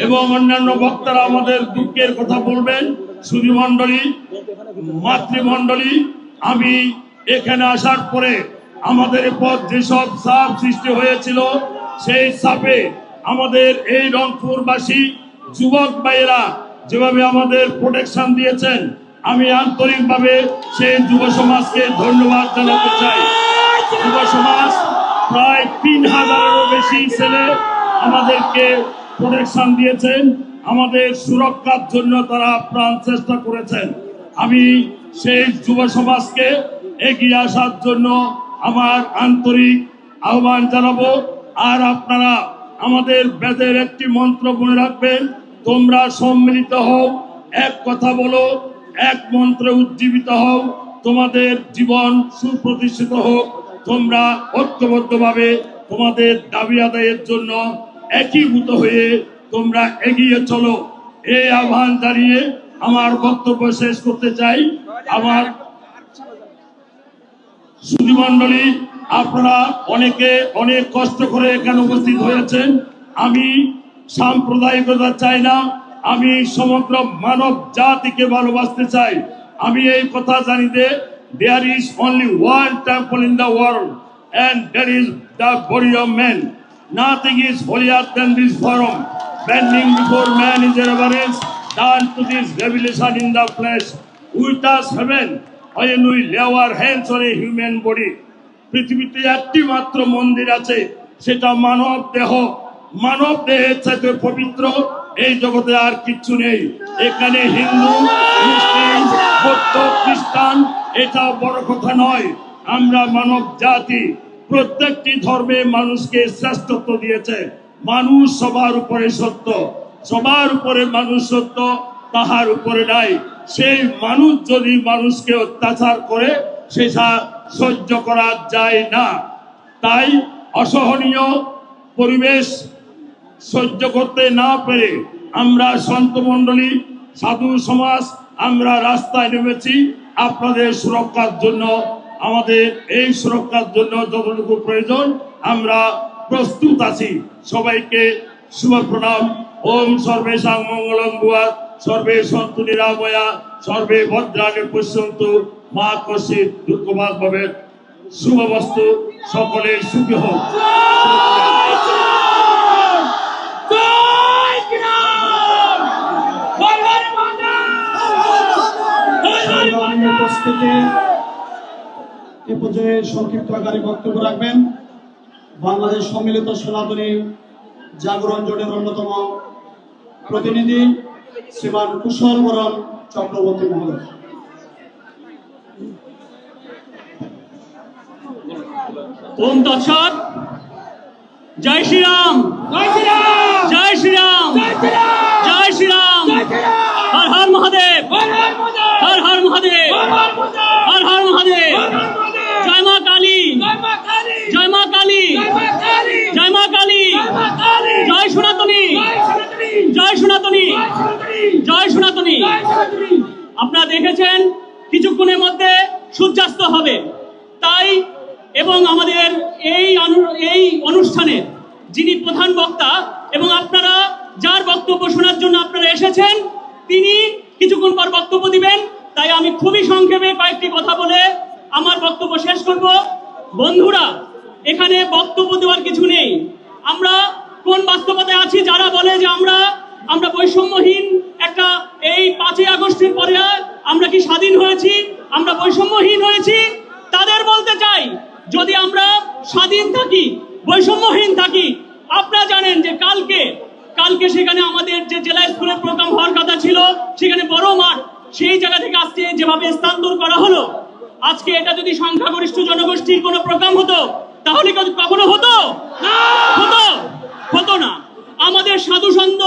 এবং অন্যান্য বক্তারা আমাদের দুঃখের কথা বলবেন। সুধীমণ্ডলী, মাতৃমণ্ডলী, আমি এখানে আসার পরে আমাদের উপর যেসব চাপ সৃষ্টি হয়েছিল, সেই চাপে আমাদের এই রংপুরবাসী যুবক ভাইয়েরা যেভাবে আমাদের প্রোটেকশন দিয়েছেন, আমি আন্তরিকভাবে সেই যুব সমাজকে ধন্যবাদ জানাতে চাই। যুব সমাজ প্রায় 3000-এরও বেশি ছেলে আমাদেরকে প্রোটেকশন দিয়েছেন, আমাদের সুরক্ষার জন্য তারা প্রাণ চেষ্টা করেছেন। আমি সেই যুব সমাজকে এগিয়ে আসার জন্য আমার আন্তরিক আহ্বান জানাবো। আর আপনারা আমাদের বেদের একটি মন্ত্র মনে রাখবেন, তোমরা সম্মিলিত হও, এক কথা বলো, এক মন্ত্রে উজ্জীবিত হও, তোমাদের জীবন সুপ্রতিষ্ঠিত হোক। তোমরা ঐক্যবদ্ধভাবে তোমাদের দাবি আদায়ের জন্য একীভূত হয়ে তোমরা এগিয়ে চলো। এই আহ্বান জানিয়ে আমার বক্তব্য শেষ করতে চাই। আমার সুধীমণ্ডলী, আপনারা অনেকে অনেক কষ্ট করে এখানে উপস্থিত হয়েছেন। আমি সাম্প্রদায়িকতা চাই না, আমি সমগ্র মানব জাতিকে ভালোবাসতে চাই। আমি এই কথা জানি যে there is only one temple in the world and that is the body of man. Nothing is holier than this forum. Bending before man is a reverence done to this revelation in the flesh. We touch heaven when we lay our hands on a human body. পৃথিবীতে একটি মাত্র মন্দির আছে, সেটা মানব দেহ। মানব দেহের চাইতে পবিত্র এই জগতে আর কিচ্ছু নেই। এখানে হিন্দু, মুসলিম, বৌদ্ধ, খ্রিস্টান এটা বড় কথা নয়। আমরা মানব জাতি, প্রত্যেকটি ধর্মে মানুষকে শ্রেষ্ঠত্ব দিয়েছে। মানুষ সবার উপরে সত্য, সবার উপরে মানুষ সত্য, তাহার উপরে নাই। সেই মানুষ যদি মানুষকে অত্যাচার করে সেটা সহ্য করা যায় না। তাই অসহনীয় পরিবেশ সহ্য করতে না পেরে আমরা সন্ত মণ্ডলী, সাধু সমাজ আমরা রাস্তায় নেমেছি আপনাদের সুরক্ষার জন্য। আমাদের এই সুরক্ষার জন্য যতটুকু প্রয়োজন আমরা প্রস্তুত আছি। সবাইকে শুভ প্রণাম। ওম সর্বেষাং মঙ্গলং ভুয়াৎ, সর্বে সন্তু নিরাময়া, সর্বে ভদ্রাণি পশ্যন্তু, মা কশ্চিৎ দুঃখভাগ ভবেৎ। শুভবস্তু, সকলের সুখী হোক। উপস্থিতি এ পর্যায়ে সংক্ষিপ্ত আকারে বক্তব্য রাখবেন বাংলাদেশ সম্মিলিত সনাতনী জাগরণ জোটের অন্যতম প্রতিনিধি শ্রীমান কুশল বরণ চক্রবর্তী মহোদয়। ওম তৎসৎ। জয় শ্রীরাম, জয় শ্রীরাম, জয় শ্রীরাম, জয় শ্রীরাম। হর হর মহাদেব, হর হর মহাদেব, হর হর মহাদেব। জয় মা কালী, জয় মা কালী, জয় মা কালী, জয় সনাতনী, জয় সনাতনী, জয় সনাতনী। আপনারা দেখেছেন কিছুক্ষণের মধ্যে সূর্যাস্ত হবে, তাই এবং আমাদের এই অনুষ্ঠানে যিনি প্রধান বক্তা এবং আপনারা যার বক্তব্য শোনার জন্য আপনারা এসেছেন তিনি কিছুক্ষণ পর বক্তব্য দিবেন। তাই আমি খুবই সংক্ষেপে কয়েকটি কথা বলে আমার বক্তব্য শেষ করব। বন্ধুরা, এখানে বক্তব্য দেওয়ার কিছু নেই। আমরা কোন বাস্তবতায় আছি? যারা বলে যে আমরা বৈষম্যহীন একটা এই 5ই আগস্টের পরে আমরা কি স্বাধীন হয়েছি, আমরা বৈষম্যহীন হয়েছি, তাদের বলতে চাই যদি আমরা স্বাধীন থাকি, বৈষম্যহীন থাকি, আপনারা জানেন যে কালকে সেখানে আমাদের যে জেলা স্কুলের প্রোগ্রাম হওয়ার কথা ছিল সেখানে বড় মাঠ, সেই জায়গা থেকে আজকে যেভাবে স্থানান্তর করা হলো, আজকে এটা যদি সংখ্যাগরিষ্ঠ জনগোষ্ঠীর কোনো প্রোগ্রাম হতো তাহলে কখনো হতো না। আমাদের সাধু সন্ত,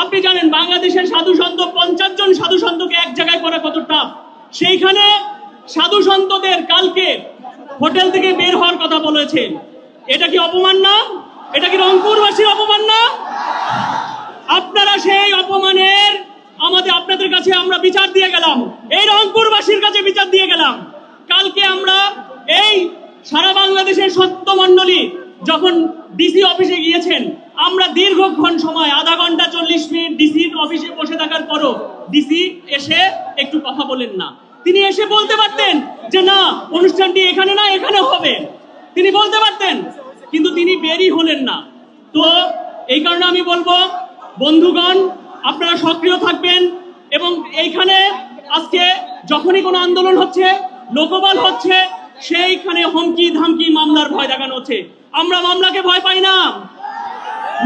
আপনি জানেন বাংলাদেশের সাধু সন্ত 50 জন সাধু সন্তকে এক জায়গায় করা কত টাফ। সেইখানে সাধু সন্তদের কালকে হোটেল থেকে বের হওয়ার কথা বলেছেন। এটা কি অপমান না? এটা কি রংপুরবাসীর অপমান না? আপনারা সেই অপমানের আপনাদের কাছে আমরা বিচার দিয়ে গেলাম, এই রংপুরবাসীর কাছে বিচার দিয়ে গেলাম। কালকে আমরা এই সারা বাংলাদেশের সত্য মণ্ডলী যখন ডিসি অফিসে গিয়েছেন, আমরা দীর্ঘক্ষণ সময় আধা ঘন্টা 40 মিনিট ডিসির অফিসে বসে থাকার পরও ডিসি এসে একটু কথা বলেন না। তিনি এসে বলতে পারতেন যে না, অনুষ্ঠানটি এখানে না এখানে হবে, তিনি বলতে পারতেন, কিন্তু তিনি বেরই হলেন না। তো এই কারণে আমি বলবো বন্ধুগণ, আপনারা সক্রিয় থাকবেন এবং এইখানে আজকে যখনই কোনো আন্দোলন হচ্ছে, লোকবল হচ্ছে, সেইখানে হুমকি ধামকি মামলার ভয় দেখানো হচ্ছে। আমরা মামলাকে ভয় পাই না,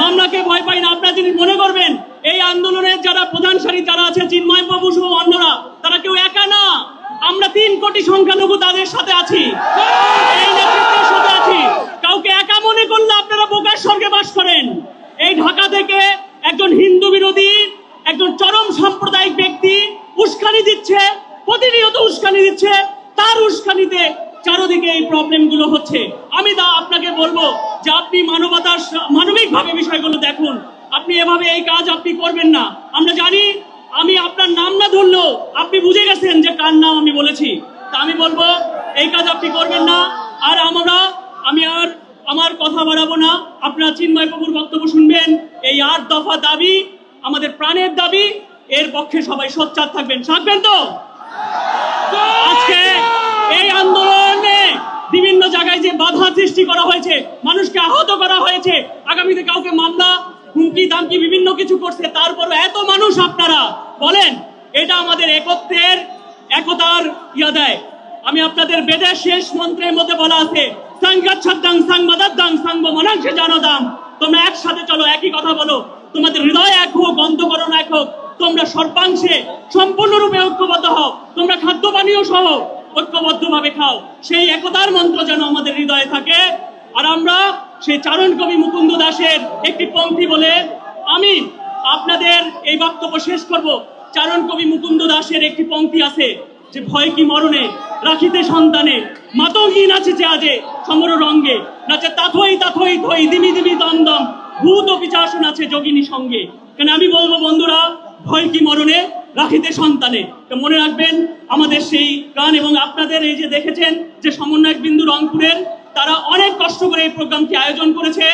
মামলাকে ভয় পাই না। আপনারা যদি মনে করবেন এই আন্দোলনের যারা প্রধান সারি যারা আছে, চিন্ময় বাবু সহ অন্যরা, তারা কেউ একা না। আমরা 3 কোটি সংখ্যালঘু তাদের সাথে আছি, এই নেতৃত্বের সাথে আছি। কাউকে উস্কানি দিচ্ছে, তার উস্কানিতে চারদিকে এই প্রবলেমগুলো হচ্ছে। আমি আপনাকে বলবো যে আপনি মানবিকভাবে বিষয়গুলো দেখুন। আপনি এভাবে এই কাজ আপনি করবেন না। আমরা জানি, আমি আপনার নাম না ধরলেও আপনি বুঝে গেছেন যে কার নাম আমি বলেছি। তা আমি বলবো এই কাজ আপনি করবেন না। আর আমি আমার কথা বাড়াবো না, আপনারা চিন্ময় বাবুর বক্তব্য শুনবেন। এই 8 দফা দাবি আমাদের প্রাণের দাবি, এর পক্ষে সবাই সোচ্চার থাকবেন তো। আজকে এই আন্দোলনে বিভিন্ন জায়গায় যে বাধা সৃষ্টি করা হয়েছে, মানুষকে আহত করা হয়েছে, আগামীতে কাউকে মামলা হুমকি দামকি বিভিন্ন কিছু করছে, তারপরও এত মানুষ আপনারা বলেন, এটা আমাদের একতার দেয়। আমি আপনাদের বেদের শেষ মন্ত্রের মধ্যে বলা আছে, সংগচ্ছাদাং সংবাদাদাং সংব মনাংশে জানদাম। তোমরা একসাথে চলো, একই কথা বলো, তোমাদের হৃদয় এক হোক, অন্তঃকরণ এক হোক, তোমরা সর্বাংশে সম্পূর্ণরূপে ঐক্যবদ্ধ হও, তোমরা খাদ্য পানীয় সহ ঐক্যবদ্ধভাবে খাও। সেই একতার মন্ত্র যেন আমাদের হৃদয়ে থাকে। আর আমরা সেই চারণ কবি মুকুন্দ দাসের একটি পংক্তি বলে আমি আপনাদের এই বক্তব্য শেষ করব। চারণ কবি মুকুন্দ দাসের একটি পংক্তি আছে যে, ভয় কি মরণে রাখিতে সন্তানে, মাতঙ্গী নাচেছে আজে সমর রঙ্গে, নাচে তাথই তাথই থই দিমি দিমি দম দম, ভূত ও পিশাচ নাচে যোগিনী সঙ্গে। কেন আমি বলবো বন্ধুরা, ভয় কি মরণে রাখিতে সন্তানে। তো মনে রাখবেন আমাদের সেই গান। এবং আপনাদের এই যে দেখেছেন যে সমন্বয়ক বিন্দু রংপুরের, তারা অনেক কষ্ট করে এই প্রোগ্রামটি আয়োজন করেছে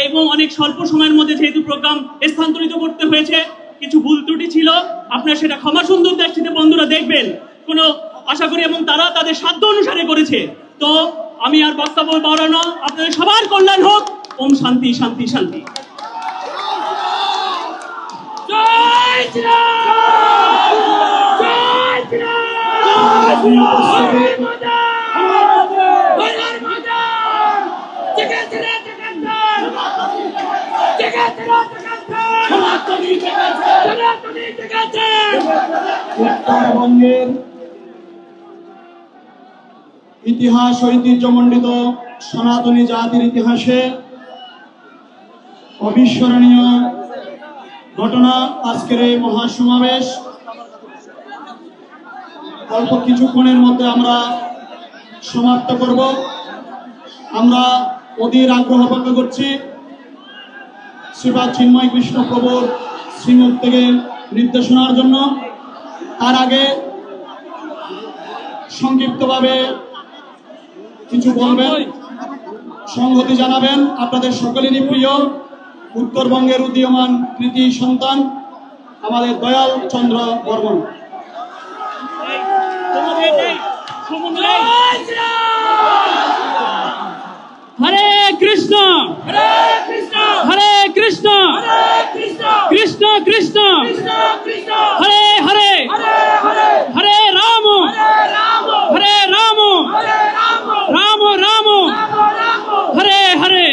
এবং অনেক স্বল্প সময়ের মধ্যে যেহেতু প্রোগ্রাম স্থানান্তরিত করতে হয়েছে, কিছু ভুল ত্রুটি ছিল, আপনারা সেটা ক্ষমা সুন্দর দৃষ্টিতে বন্ধুরা দেখবেন কোনো আশা করি, এবং তারা তাদের সাধ্য অনুসারে করেছে। তো আমি আর বক্তব্য বাড়ানো, আপনাদের সবার কল্যাণ হোক। ওম শান্তি শান্তি শান্তি। জয় শ্রীরাম, জয় উত্তরবঙ্গের ইতিহাস ঐতিহ্যমণ্ডিত সনাতনী জাতির ইতিহাসে অবিস্মরণীয় ঘটনা আজকের এই মহাসমাবেশ। অল্প কিছুক্ষণের মধ্যে আমরা সমাপ্ত করব। আমরা অধীর আগ্রহ ব্যক্ত করছি শ্রীপাদ চিন্ময় কৃষ্ণ প্রভুর শ্রীমুখ থেকে নির্দেশনার জন্য। তার আগে সংক্ষিপ্তভাবে কিছু বলবেন, সংহতি জানাবেন আপনাদের সকলেরই প্রিয় উত্তরবঙ্গের উদীয়মান কৃতি সন্তান আমাদের দয়াল চন্দ্র বর্মন। হরে কৃষ্ণ হরে কৃষ্ণ কৃষ্ণ কৃষ্ণ হরে হরে হরে রাম হরে রাম রাম রাম হরে হরে।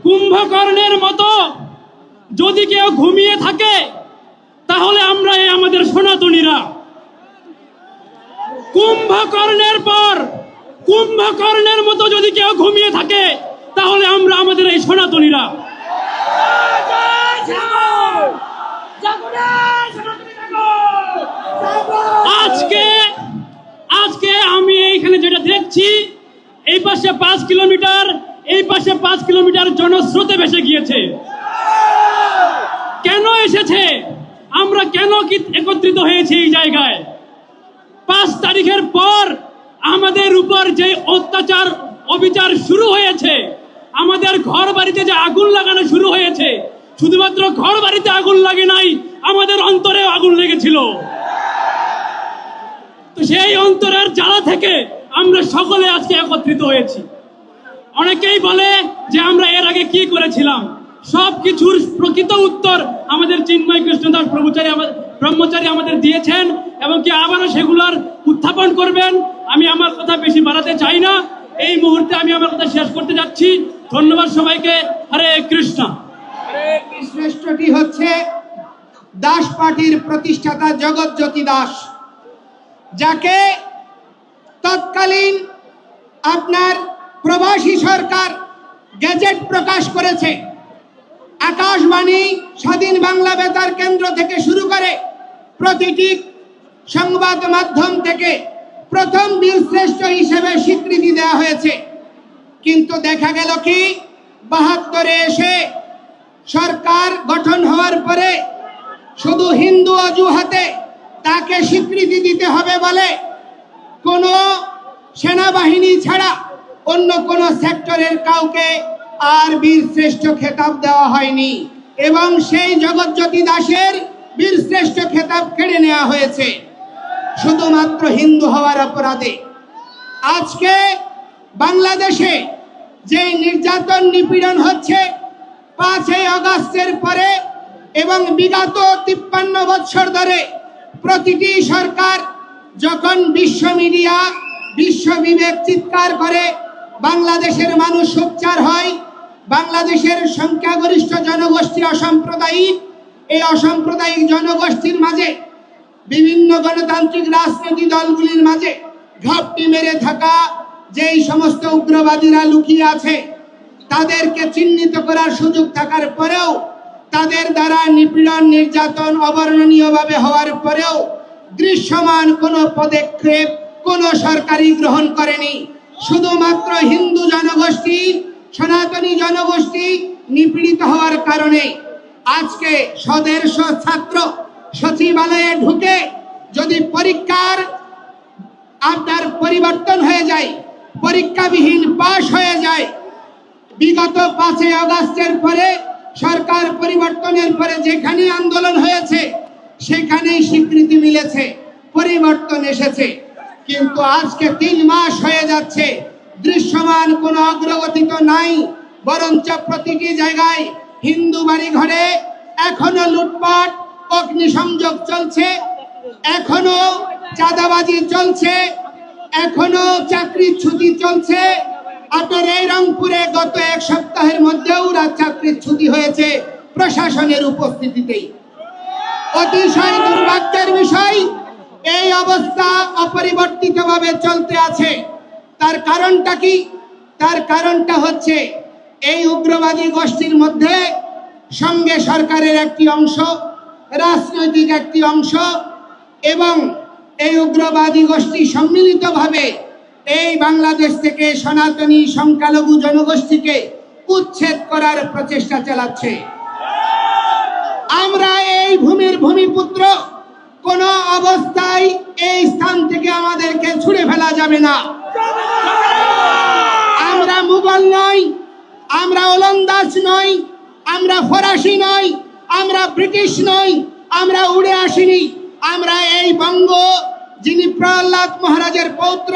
কুম্ভকর্ণের মতো যদি কেউ ঘুমিয়ে থাকে, তাহলে আমরা আমাদের সনাতনীরা। কুম্ভকর্ণের মতো যদি কেউ ঘুমিয়ে থাকে, তাহলে আমরা আমাদের এই সনাতনীরা। আজকে আমি এইখানে যেটা দেখছি, এই পাশে 5 কিলোমিটার, এই পাশে 5 কিলোমিটার জনস্রোতে ভেসে গিয়েছে। কেন এসেছে? আমরা কেন একত্রিত হয়েছি এই জায়গায়? 5 তারিখের পর আমাদের উপর যে অত্যাচার অবিচার শুরু হয়েছে, আমাদের ঘর বাড়িতে যে আগুন লাগানো শুরু হয়েছে, শুধুমাত্র ঘর বাড়িতে আগুন লাগে নাই, আমাদের অন্তরে আগুন লেগেছিল। তো সেই অন্তরের জ্বালা থেকে আমরা সকলে আজকে একত্রিত হয়েছি। অনেকেই বলে যে আমরা এর আগে কি করেছিলাম, সবকিছুর প্রকৃত উত্তর আমাদের চিন্ময় কৃষ্ণ দাস ব্রহ্মচারী আমাদের দিয়েছেন, এবং কি আবারও সেগুলোর উত্থাপন করবেন। আমি আমার কথা বেশি বাড়াতে চাই না, এই মুহূর্তে আমি আমার কথা শেষ করতে যাচ্ছি। ধন্যবাদ সবাইকে। হরে কৃষ্ণ। শ্রেষ্ঠটি হচ্ছে দাস পার্টির প্রতিষ্ঠাতা জগৎজ্যোতি দাস, যাকে তৎকালীন আপনার প্রবাসী সরকার গেজেট প্রকাশ করেছে আকাশবাণী, স্বাধীন বাংলা বেতার কেন্দ্র থেকে শুরু করে প্রতিটি সংবাদ মাধ্যম থেকে প্রথম বীরশ্রেষ্ঠ হিসেবে স্বীকৃতি দেওয়া হয়েছে। কিন্তু দেখা গেল কি ৭২-এ এসে সরকার গঠন হওয়ার পরে শুধু হিন্দু অজুহাতে তাকে স্বীকৃতি দিতে হবে বলে কোনো সেনাবাহিনী ছাড়া অন্য কোনো সেক্টরের কাউকে আর বীরশ্রেষ্ঠ খেতাব দেওয়া হয়নি এবং সেই জগৎজ্যোতি দাসের বীরশ্রেষ্ঠ খেতাব কেড়ে নেওয়া হয়েছে শুধুমাত্র হিন্দু হওয়ার অপরাধে। আজকে বাংলাদেশে যে নির্যাতন নিপীড়ন হচ্ছে ৫ই আগস্টের পরে এবং বিগত ৫৩ বছর ধরে প্রতিটি সরকার যখন বিশ্ব মিডিয়া, বিশ্ব বিবেক চিৎকার করে বাংলাদেশের মানুষ সোচ্চার হয়, বাংলাদেশের সংখ্যাগরিষ্ঠ জনগোষ্ঠী অসাম্প্রদায়িক, এই অসাম্প্রদায়িক জনগোষ্ঠীর মাঝে বিভিন্ন গণতান্ত্রিক রাজনৈতিক দলগুলির মাঝে ঘাপটি মেরে থাকা যেই সমস্ত উগ্রবাদীরা লুকিয়ে আছে তাদেরকে চিহ্নিত করার সুযোগ থাকার পরেও তাদের দ্বারা নিপীড়ন নির্যাতন অবর্ণনীয়ভাবে হওয়ার পরেও দৃশ্যমান কোনো পদক্ষেপ কোনো সরকারই গ্রহণ করেনি। শুধুমাত্র হিন্দু জনগোষ্ঠী, সনাতনী জনগোষ্ঠী নিপীড়িত হওয়ার কারণে আজকে ১৫০ ছাত্র সচিবালয়ে ঢুকে যদি পরীক্ষার আপনার পরিবর্তন হয়ে যায়, পরীক্ষাবিহীন পাশ হয়ে যায়, বিগত ৫ই আগস্টের পরে সরকার পরিবর্তনের পরে যেখানে আন্দোলন হয়েছে সেখানেই স্বীকৃতি মিলেছে, পরিবর্তন এসেছে। কিন্তু আজকে ৩ মাস হয়ে যাচ্ছে, দৃশ্যমান কোনো অগ্রগতি তো নাই, বরঞ্চ প্রতিটি জায়গায় হিন্দু বাড়ি ঘরে এখনো লুটপাট, অগ্নিসংযোগ চলছে, এখনো চাঁদাবাজি চলছে, এখনো চাকরির ছুটি চলছে। আপনার এই রংপুরে গত ১ সপ্তাহের মধ্যেও চাকরির ছুটি হয়েছে প্রশাসনের উপস্থিতিতেই। অতিশয় দুর্ভাগ্যের বিষয়, এই অবস্থা অপরিবর্তিতভাবে চলতে আছে। তার কারণটা কি? তার কারণটা হচ্ছে এই উগ্রবাদী গোষ্ঠীর মধ্যে সঙ্গে সরকারের একটি অংশ, রাজনৈতিক একটি অংশ এবং এই উগ্রবাদী গোষ্ঠী সম্মিলিতভাবে এই বাংলাদেশ থেকে সনাতনী সংখ্যালঘু জনগোষ্ঠীকে উচ্ছেদ করার প্রচেষ্টা চালাচ্ছে। আমরা এই ভূমির ভূমিপুত্র, কোন অবস্থায় এই স্থান থেকে আমাদেরকে ছুড়ে ফেলা যাবে না। আমরা মুঘল নই, আমরা ওলন্দাজ নই, আমরা ফরাসি নই, আমরা ব্রিটিশ নই, আমরা উড়ে আসিনি। আমরা এই বঙ্গ, যিনি প্রহ্লাদ মহারাজের পৌত্র,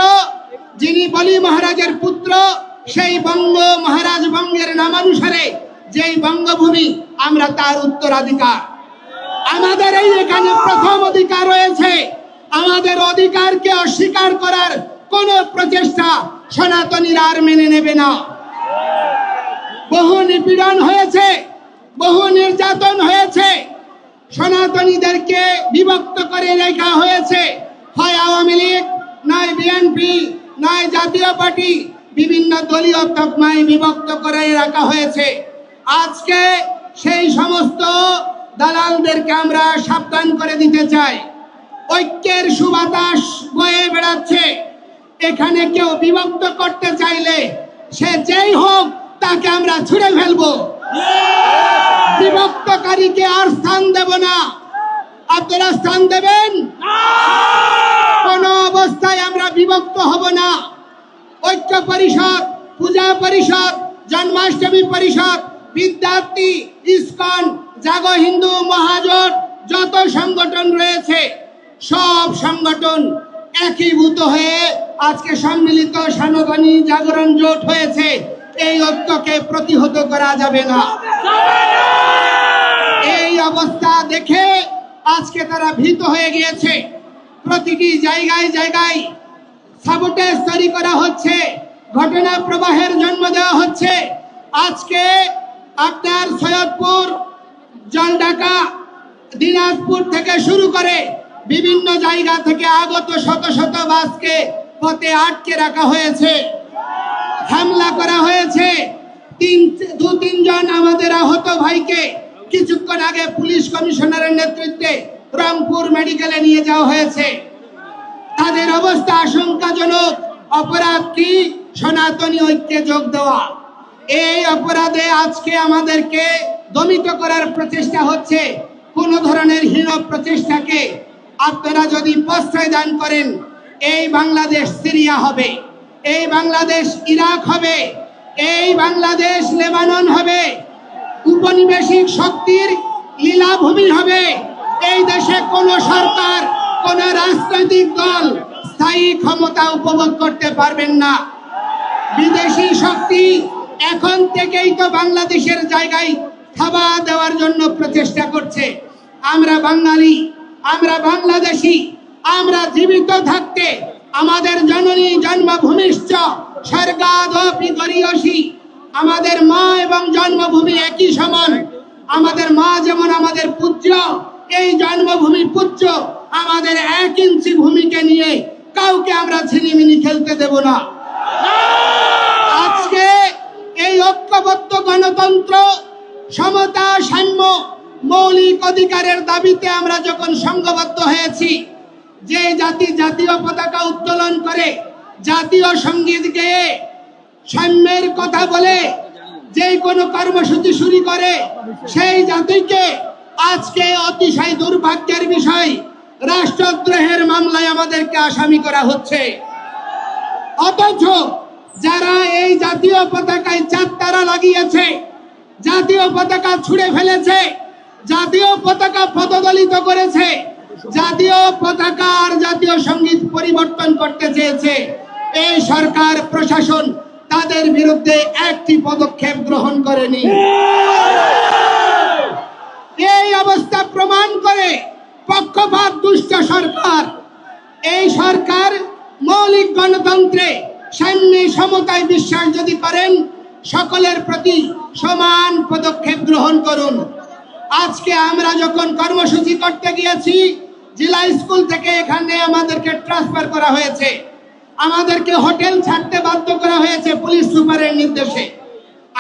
যিনি বলি মহারাজের পুত্র, সেই বঙ্গ মহারাজ বঙ্গের নামানুসারে যেই বঙ্গভূমি, আমরা তার উত্তরাধিকার। আমাদের এই এখানে প্রথম অধিকার রয়েছে। আমাদের অধিকারকে অস্বীকার করার কোন প্রচেষ্টা সনাতনীরা আর মেনে নেবে না। বহু নিপীড়ন হয়েছে, বহু নির্যাতন হয়েছে, সনাতনীদেরকে বিভক্ত করে রাখা হয়েছে। হয় আওয়ামী লীগ, নয় বিএনপি, নয় জাতীয় পার্টি, বিভিন্ন দলীয় তকমায় বিভক্ত করে রাখা হয়েছে। আজকে সেই সমস্ত দালালদেরকে আমরা সাবধান করে দিতে চাই। ঐক্যের সুবাতাস বয়ে বেড়াচ্ছে। এখানে কেউ বিভক্ত করতে চাইলে সে যেই হোক তাকে আমরা ছুঁড়ে ফেলবো। বিভক্তকারীকে আর স্থান দেব না। আপনারা স্থান দেবেন? কোন অবস্থায় আমরা বিভক্ত হব না। ঐক্য পরিষদ, পূজা পরিষদ, জন্মাষ্টমী পরিষদ, বিদ্যার্থী, ইসকন, জাগো হিন্দু মহাজোট, যত সংগঠন রয়েছে সব সংগঠন একীভূত হয়ে আজকে সম্মিলিত সনাতনী জাগরণ জোট হয়েছে। এই ঐক্যকে প্রতিহত করা যাবে না। এই অবস্থা দেখে আজকে তারা ভীত হয়ে গিয়েছে। প্রতিটি জায়গায় জায়গায় সাবোটেজ তৈরি করা হচ্ছে, ঘটনা প্রবাহের জন্ম দেওয়া হচ্ছে। আজকে আপনার সৈয়দপুর, জলঢাকা, দিনাজপুর থেকে শুরু করে বিভিন্ন জায়গা থেকে আগত শত শত বাসকে পথে আটকে রাখা হয়েছে, হামলা করা হয়েছে, দু তিনজন আমাদের আহত ভাইকে কিছুক্ষণ আগে পুলিশ কমিশনারের নেতৃত্বে রংপুর মেডিকেলে নিয়ে যাওয়া হয়েছে। তাদের অবস্থা আশঙ্কাজনক। অপরাধ কি? সনাতনী ঐক্যে যোগ দেওয়া। এই অপরাধে আজকে আমাদেরকে দমিত করার প্রচেষ্টা হচ্ছে। কোন ধরনের হীন প্রচেষ্টাকে আপনারা যদি প্রশ্রয় দান করেন, এই বাংলাদেশ সিরিয়া হবে, এই বাংলাদেশ ইরাক হবে, এই বাংলাদেশ লেবানন হবে, উপনিবেশিক শক্তির লীলাভূমি হবে। এই দেশে কোন সরকার, কোন রাজনৈতিক দল স্থায়ী ক্ষমতা উপভোগ করতে পারবেন না। বিদেশি শক্তি এখন থেকেই তো বাংলাদেশের জায়গায় থাবা দেওয়ার জন্য প্রচেষ্টা করছে। আমরা বাঙালি, আমরা বাংলাদেশি, আমরা জীবিত থাকতে আমাদের জননী জন্মভূমিশ্চ স্বর্গাদপি গরীয়সী, আমাদের মা এবং জন্মভূমি একই সমান। আমাদের মা যেমন আমাদের পূজ্য, এই জন্মভূমি পূজ্য। আমাদের 1 ইঞ্চি ভূমিকে নিয়ে কাউকে আমরা ছিনিমিনি খেলতে দেব না। আজকে এই ঐক্যবদ্ধ গণতন্ত্র, সমতা, সাম্য, মৌলিক অধিকারের দাবিতে আমরা যখন সংঘবদ্ধ হয়েছি, যে জাতি জাতীয় পতাকা উত্তোলন করে, জাতীয় সঙ্গীত গেয়ে, সাম্যের কথা বলে যে কোনো কর্মসূচি শুরু করে, সেই জাতিকে আজকে অতিশয় দুর্ভাগ্যের বিষয় রাষ্ট্রদ্রোহের মামলায় আমাদেরকে আসামি করা হচ্ছে। অথচ যারা এই জাতীয় পতাকায় 4 তারা লাগিয়েছে, জাতীয় পতাকা ছুঁড়ে ফেলেছে, জাতীয় পতাকা পদদলিত করেছে, জাতীয় পতাকা আর জাতীয় সঙ্গীত পরিবর্তন করতে চেয়েছে, এই সরকার প্রশাসন তাদের বিরুদ্ধে একটি পদক্ষেপ গ্রহণ করেনি। এই অবস্থা প্রমাণ করে পক্ষপাত দুষ্ট সরকার। এই সরকার মৌলিক গণতন্ত্রে, সাম্যে, সমতায় বিশ্বাস যদি করেন, সকলের প্রতি সমান পদক্ষেপ গ্রহণ করুন। আজকে আমরা যখন কর্মসূচি করতে গিয়েছি, জেলা স্কুল থেকে এখানে আমাদেরকে ট্রান্সফার করা হয়েছে, আমাদেরকে হোটেল ছাড়তে বাধ্য করা হয়েছে পুলিশ সুপারের নির্দেশে।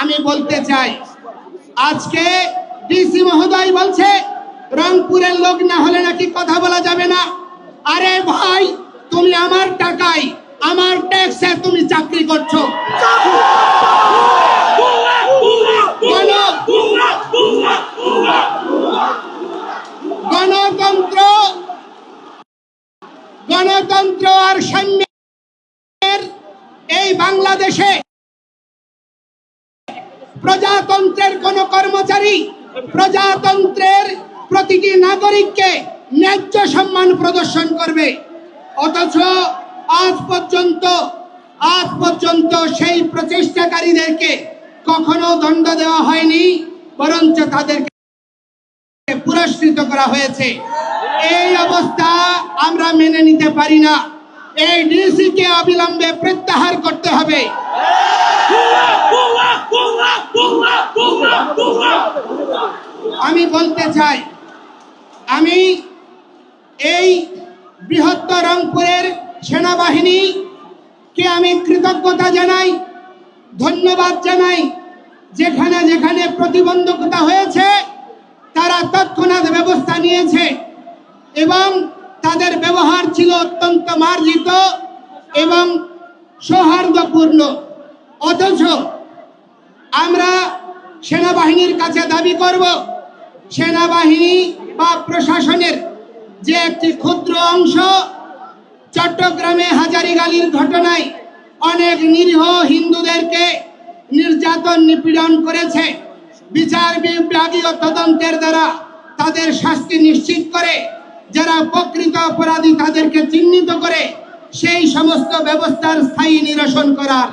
আমি বলতে চাই, আজকে ডিসি মহোদয় বলছে রংপুরের লোক না হলে নাকি কথা বলা যাবে না। আরে ভাই, তুমি আমার টাকায়, আমার ট্যাক্সে তুমি চাকরি করছো। গণতন্ত্র আর সাম্যের এই বাংলাদেশে প্রজাতন্ত্রের কোন কর্মচারী প্রজাতন্ত্রের প্রতিটি নাগরিককে ন্যায্য সম্মান প্রদর্শন করবে। অথচ আজ পর্যন্ত সেই প্রচেষ্টাকারীদেরকে কখনো দণ্ড দেওয়া হয়নি, বরঞ্চ তাদেরকে পুরস্কৃত করা হয়েছে। এই অবস্থা আমরা মেনে নিতে পারি না। এই ডিসি কে অবিলম্বে প্রত্যাহার করতে হবে। আমি বলতে চাই, আমি এই বৃহত্তর রংপুরের সেনাবাহিনীকে আমি কৃতজ্ঞতা জানাই, ধন্যবাদ জানাই। যেখানে যেখানে প্রতিবন্ধকতা হয়েছে তারা তৎক্ষণাৎ ব্যবস্থা নিয়েছে এবং তাদের ব্যবহার ছিল অত্যন্ত মার্জিত এবং সৌহার্দ্যপূর্ণ। অথচ আমরা সেনাবাহিনীর কাছে দাবি করব, সেনাবাহিনী বা প্রশাসনের যে একটি ক্ষুদ্র অংশ চট্টগ্রামে হাজারীগালির ঘটনায় অনেক নিরীহ হিন্দুদেরকে নির্যাতন নিপীড়ন করেছে, বিচার বিভাগীয় তদন্তের দ্বারা তাদের শাস্তি নিশ্চিত করে, যারা প্রকৃত অপরাধী তাদেরকে চিহ্নিত করে সেই সমস্ত ব্যবস্থার স্থায়ী নিরসন করার।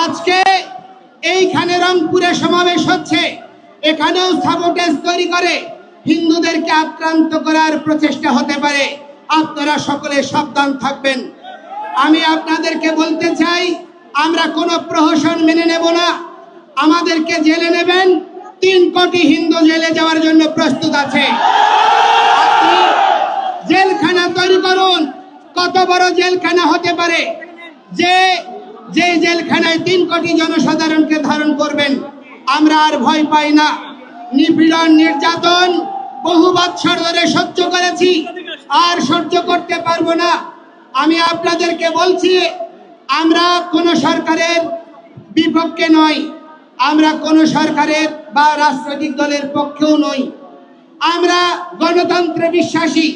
আজকে এইখানে রংপুরে সমাবেশ হচ্ছে, এখানেও সাবোটেজ তৈরি করে হিন্দুদেরকে আক্রান্ত করার প্রচেষ্টা হতে পারে। আপনারা সকলে সাবধান থাকবেন। আমি আপনাদেরকে বলতে চাই, আমরা কোনো প্রহসন মেনে নেব না। আমাদেরকে জেলে নেবেন, 3 কোটি হিন্দু জেলে যাওয়ার জন্য প্রস্তুত আছে। আপনি জেলখানা তৈরি করুন। কত বড় জেলখানা হতে পারে যে যে জেলখানায় 3 কোটি জনসাধারণকে ধারণ করবেন। আমরা আর ভয় পাই না। নিপীড়ন নির্যাতন বহু বৎসর ধরে সহ্য করেছি, আর সহ্য করতে পারবো না। আমি আপনাদেরকে বলছি, আমরা কোন সরকারের বিপক্ষে নই, আমরা কোন সরকারের বা রাজনৈতিক দলের পক্ষেও নই। আমরা গণতন্ত্রে বিশ্বাসী,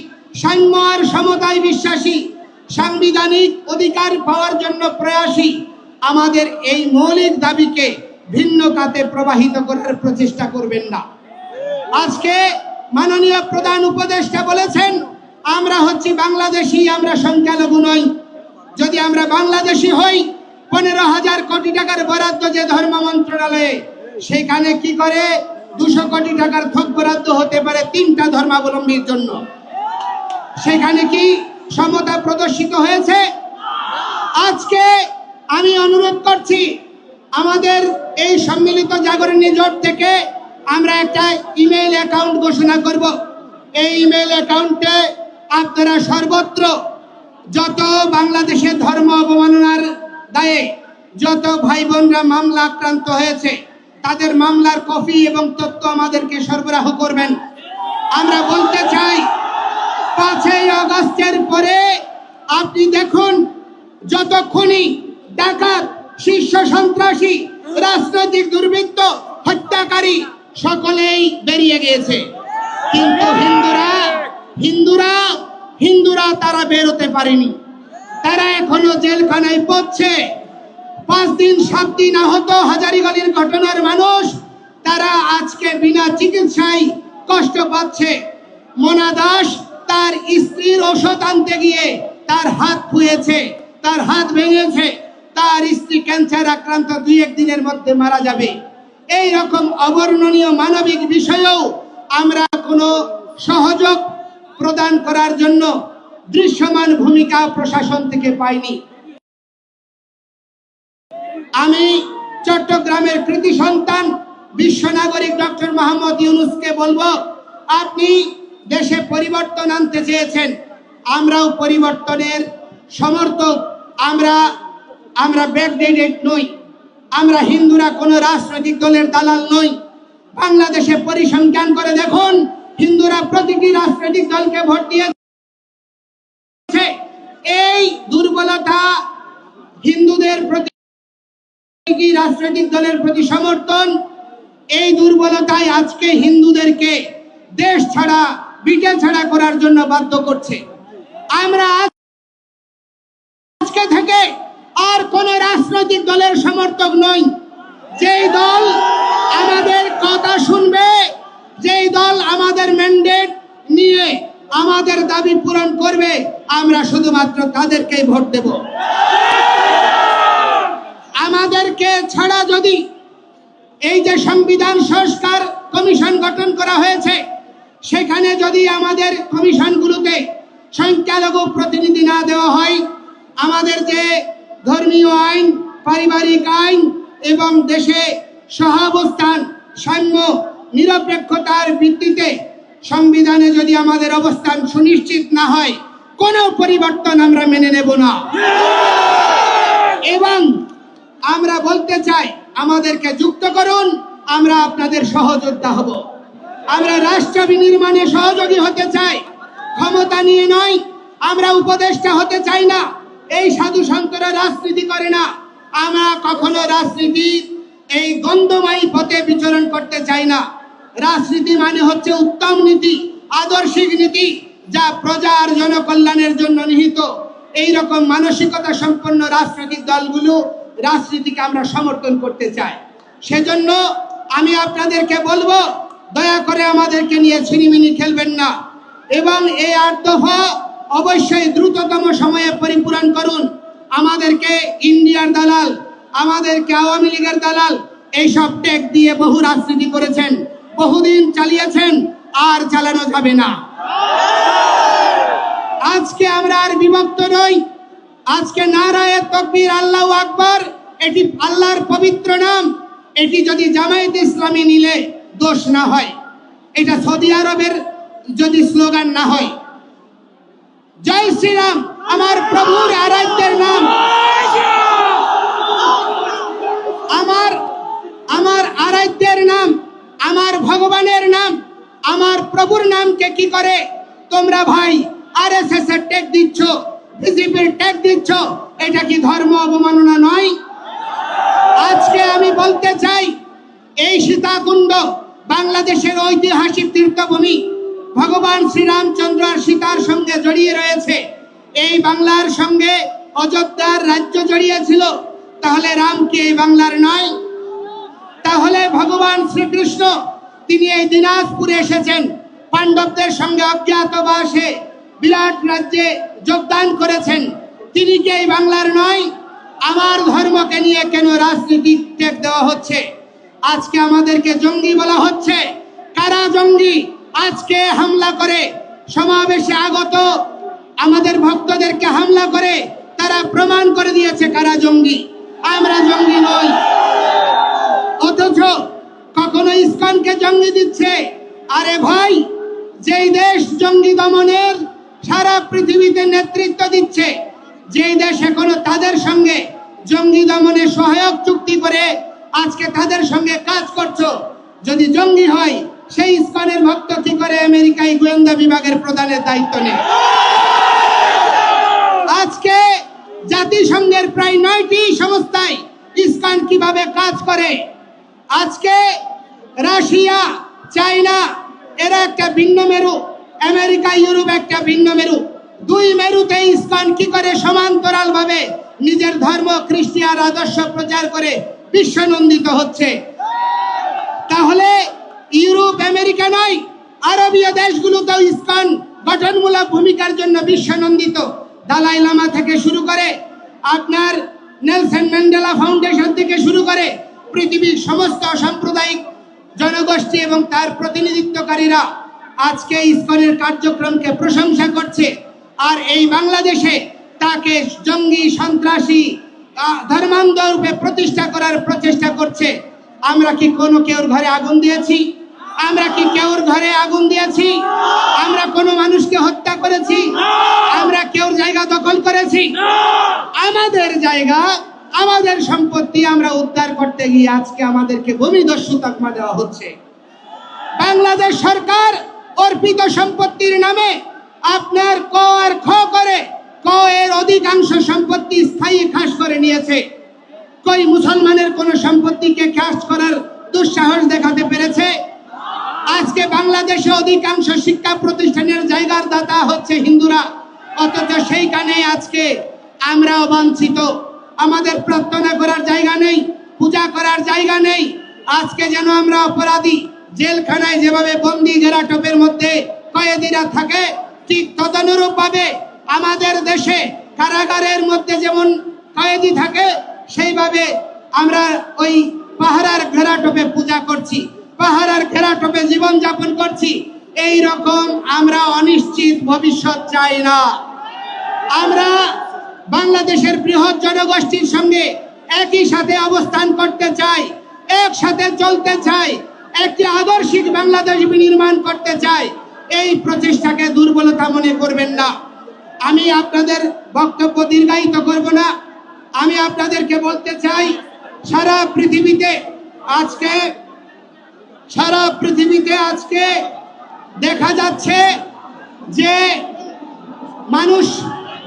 সাম্য আর সমতায় বিশ্বাসী, সাংবিধানিক অধিকার পাওয়ার জন্য প্রয়াসী। আমাদের এই মৌলিক দাবিকে ভিন্ন খাতে প্রবাহিত করার প্রচেষ্টা করবেন না। আজকে মাননীয় প্রধান উপদেষ্টা বলেছেন, আমরা হচ্ছি বাংলাদেশি, আমরা সংখ্যালঘু নই। যদি আমরা বাংলাদেশি হই, 15,000 কোটি টাকার বরাদ্দ যে ধর্ম মন্ত্রণালয়ে, সেখানে কি করে 200 কোটি টাকার থোক বরাদ্দ হতে পারে 3টা ধর্মাবলম্বীর জন্য? সেখানে কি সমতা প্রদর্শিত হয়েছে? আজকে আমি অনুরোধ করছি, আমাদের এই সম্মিলিত জাগরণী জোট থেকে আমরা একটা ইমেইল অ্যাকাউন্ট ঘোষণা করব। এই ইমেইল অ্যাকাউন্টে আপনারা সর্বত্র যত বাংলাদেশের ধর্ম অবমাননার দায়ে যত ভাই বোনরা মামলা আক্রান্ত হয়েছে, তাদের মামলার কপি এবং তথ্য আমাদেরকে সরবরাহ করবেন। আমরা বলতে চাই, 5ই আগস্টের পরে আপনি দেখুন, যত খুনি, ডাকাত, শীর্ষ সন্ত্রাসী, রাজনৈতিক দুর্বৃত্ত, হত্যাকারী সকলেই বেরিয়ে গিয়েছে, কিন্তু হিন্দুরা তারা বেরোতে পারেনি। তারা এখনো জেলখানায় পড়ছে। 5 দিন 7 দিন আহত হাজারীগলির ঘটনার মানুষ, তারা আজকে বিনা চিকিৎসায় কষ্ট পাচ্ছে। মোনা দাস তার স্ত্রীর ওষুধ আনতে গিয়ে তার হাত ফুয়েছে, তার হাত ভেঙেছে, তার স্ত্রী ক্যান্সার আক্রান্ত 2-1 দিনের মধ্যে মারা যাবে। এই রকম অবর্ণনীয় মানবিক বিষয়েও আমরা কোনো সহযোগ প্রদান করার জন্য দৃশ্যমান ভূমিকা প্রশাসন থেকে পাইনি। আমি চট্টগ্রামের কৃতি সন্তান বিশ্ব নাগরিক ডক্টর মোহাম্মদ ইউনূসকে বলবো, আপনি দেশে পরিবর্তন আনতে চেয়েছেন, আমরাও পরিবর্তনের সমর্থক। আমরা ব্যাকডেটেড নই, আমরা হিন্দুরা কোনো রাজনৈতিক দলের দালাল নই। বাংলাদেশে পরিসংখ্যান করে দেখুন, হিন্দুরা প্রতিটি রাজনৈতিক দলকে ভোট দিয়েছে। এই দুর্বলতা, হিন্দুদের প্রতি রাজনৈতিক দলের প্রতি সমর্থন, এই দুর্বলতাই আজকে হিন্দুদেরকে দেশ ছাড়া, বিটে ছাড়া করার জন্য বাধ্য করছে। আমরা আজকে থেকে আর কোন রাজনৈতিক দলের সমর্থক নই। যেই দল আমাদের কথা শুনবে, যেই দল আমাদের ম্যান্ডেট নিয়ে আমাদের দাবি পূরণ করবে, আমরা শুধুমাত্র তাদেরকেই ভোট দেব। আমাদেরকে ছাড়া যদি এই যে সংবিধান সংস্কার কমিশন গঠন করা হয়েছে, সেখানে যদি আমাদের কমিশনগুলোতে সংখ্যালঘু প্রতিনিধি না দেওয়া হয়, আমাদের যে ধর্মীয় আইন, পারিবারিক আইন এবং দেশে সহাবস্থান, সাম্য, নিরপেক্ষতার ভিত্তিতে সংবিধানে যদি আমাদের অবস্থান সুনিশ্চিত না হয়, কোনো পরিবর্তন আমরা মেনে নেব না। এবং আমরা বলতে চাই, আমাদেরকে যুক্ত করুন, আমরা আপনাদের সহযোদ্ধা হব। আমরা রাষ্ট্র বিনির্মাণে সহযোগী হতে চাই, ক্ষমতা নিয়ে নয়। আমরা উপদেষ্টা হতে চাই না। এই সাধু সন্তরা রাজনীতি করে না। আমরা কখনো রাজনীতি এই গন্ধময়ী পথে বিচরণ করতে চাই না। রাজনীতি মানে হচ্ছে উত্তম নীতি, আদর্শিক নীতি, যা প্রজা আর জনকল্যাণের জন্য নিহিত। এই রকম মানসিকতা সম্পন্ন রাজনৈতিক দলগুলো রাজনীতিকে আমরা সমর্থন করতে চাই। সেজন্য আমি আপনাদেরকে বলবো, দয়া করে আমাদেরকে নিয়ে ছিনিমিনি খেলবেন না এবং এই 8 দফা অবশ্যই দ্রুততম সময়ে পরিপূরণ করুন। আমাদেরকে ইন্ডিয়ার দালাল, আমাদেরকে আওয়ামী লীগের দালাল এইসব ট্যাগ দিয়ে বহু রাজনীতি করেছেন, বহুদিন চালিয়েছেন, আর চালানো যাবে না। আজকে আমরা আর বিভক্ত নই। আজকে নারায়ে তাকবীর, আল্লাহু আকবার, এটি আল্লাহর পবিত্র নাম। এটি যদি জামায়াতে ইসলামী নিলে দোষ না হয়, এটা সৌদি আরবের যদি স্লোগান না হয়। জয় শ্রীরাম আমার প্রভুর আরাধ্যের নাম। আমার আরাধ্যের নাম, আমার ভগবানের নাম, আমার প্রভুর নামকে কি করে তোমরা ভাই আরএসএস এর ট্যাগ দিচ্ছ, বিজেপির ট্যাগ দিচ্ছ? এটা কি ধর্ম অবমাননা নয়? আজকে আমি বলতে চাই, এই সীতাকুণ্ড বাংলাদেশের ঐতিহাসিক তীর্থভূমি, ভগবান শ্রীরামচন্দ্র আর সীতার সঙ্গে জড়িয়ে রয়েছে। এই বাংলার সঙ্গে অযোধ্যার রাজ্য জড়িয়ে ছিল, তাহলে রাম কি এই বাংলার নয়? তাহলে ভগবান শ্রীকৃষ্ণ তিনি এই দিনাজপুরে এসেছেন, পাণ্ডবদের সঙ্গে অজ্ঞাতবাসে বিরাট রাজ্যে যোগদান করেছেন, তিনি কি এই বাংলার নয়? আমার ধর্মকে নিয়ে কেন রাজনীতিক টেক দেওয়া হচ্ছে? আজকে আমাদেরকে জঙ্গি বলা হচ্ছে। কারা জঙ্গি? আজকে হামলা করে সমাবেশে আগত আমাদের ভক্তদেরকে হামলা করে তারা প্রমাণ করে দিয়েছে কারা জঙ্গি। আমরা জঙ্গি নই। অথচ কখনো ইসকনকে জঙ্গি দিচ্ছে। আরে ভাই, যেই দেশ জঙ্গি দমনের সারা পৃথিবীতে নেতৃত্ব দিচ্ছে, যেই দেশ এখনো তাদের সঙ্গে জঙ্গি দমনে সহায়ক চুক্তি করে আজকে তাদের সঙ্গে কাজ করছো, যদি জঙ্গি হয় সেই ইসকনের ভক্ত কি করে আমেরিকায় গোয়েন্দা বিভাগের প্রধানের দায়িত্ব নেয়? আজকে জাতিসংঘের প্রায় 9টি সংস্থায় ইসকন কিভাবে কাজ করে? আজকে রাশিয়া, চায়না এরা একটা ভিন্ন মেরু, আমেরিকা ইউরোপ একটা ভিন্ন মেরু। দুই মেরুতে ইসকন কি করে সমান্তরাল ভাবে নিজের ধর্ম খ্রিস্টান আদর্শ প্রচার করে বিশ্বনন্দিত হচ্ছে? তাহলে ইউরোপ আমেরিকা নয়, আরবীয় দেশগুলোতেও ইসকন গঠনমূলক ভূমিকার জন্য বিশ্বনন্দিত। দালাই লামা থেকে শুরু করে আপনার নেলসন ম্যান্ডেলা ফাউন্ডেশন থেকে শুরু করে পৃথিবীর সমস্ত সাম্প্রদায়িক জনগোষ্ঠী এবং তার প্রতিনিধিত্বকারীরা আজকে ইসকনের কার্যক্রমকে প্রশংসা করছে। আর এই বাংলাদেশে তাকে জঙ্গি, সন্ত্রাসী, ধর্মান্ধ রূপে প্রতিষ্ঠা করার প্রচেষ্টা করছে। আমরা কি কোনো কেউর ঘরে আগুন দিয়েছি? আমরা কি কেউর ঘরে আগুন দিয়েছি? আমরা কোনো মানুষকে হত্যা করেছি? আমরা কেউর জায়গা দখল করেছি? আমাদের জায়গা, আমাদের সম্পত্তি আমরা উদ্ধার করতে গিয়ে আজকে আমাদেরকে ভূমিদস্যু তকমা দেওয়া হচ্ছে। বাংলাদেশ সরকার অর্পিত সম্পত্তির নামে আপনার ক আর খ করে ক এর অধিকাংশ সম্পত্তি স্থায়ী খাস করে নিয়েছে। কই মুসলমানের কোন সম্পত্তিকে খাস করার দুঃসাহস দেখাতে পেরেছে? আজকে বাংলাদেশে অধিকাংশ শিক্ষা প্রতিষ্ঠানের জায়গার দাতা হচ্ছে হিন্দুরা, অথচ সেইখানে আজকে আমরাও বঞ্চিত। আমাদের প্রার্থনা করার জায়গা নেই, পূজা করার জায়গা নেই। আজকে যেন আমরা অপরাধী, জেলখানায় যেভাবে বন্দি ঘেরাটোপের মধ্যে কয়েদিরা থাকে, ঠিক তদনুরূপ ভাবে আমাদের দেশে কারাগারের মধ্যে যেমন কয়েদি থাকে, সেইভাবে আমরা ওই পাহারার ঘেরাটোপে পূজা করছি, পাহারার ঘেরাটোপে জীবন যাপন করছি। এই রকম আমরা অনিশ্চিত ভবিষ্যৎ চাই না। আমরা বাংলাদেশের বৃহৎ জনগোষ্ঠীর সঙ্গে একই সাথে অবস্থান করতে চাই, একসাথে চলতে চাই, একটি আদর্শিক বাংলাদেশ বিনির্মাণ করতে চাই। এই প্রচেষ্টাকে দুর্বলতা মনে করবেন না। আমি আপনাদের বক্তব্য দীর্ঘায়িত করব না। আমি আপনাদেরকে বলতে চাই, সারা পৃথিবীতে আজকে দেখা যাচ্ছে যে মানুষ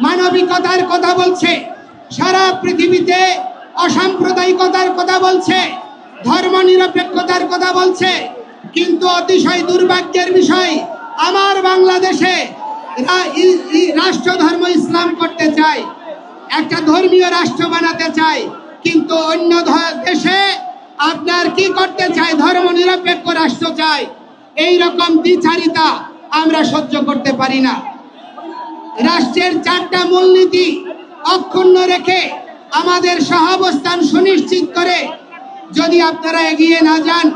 মানবিকতার কথা বলছে, সারা পৃথিবীতে অসাম্প্রদায়িকতার কথা বলছে, ধর্ম নিরপেক্ষতার কথা বলছে, কিন্তু অতিশয় দুর্ভাগ্যের বিষয় আমার বাংলাদেশে রাষ্ট্র ধর্ম ইসলাম করতে চায়, একটা ধর্মীয় রাষ্ট্র বানাতে চায়, কিন্তু অন্য দেশে আপনার কি করতে চায়? ধর্ম নিরপেক্ষ রাষ্ট্র চায়। এই রকম দ্বিচারিতা আমরা সহ্য করতে পারি না। রাষ্ট্রের 4টা মূলনীতি অক্ষুণ্ণ রেখে আমাদের সহাবস্থান সুনিশ্চিত করে যদি আপনারা এগিয়ে না যান,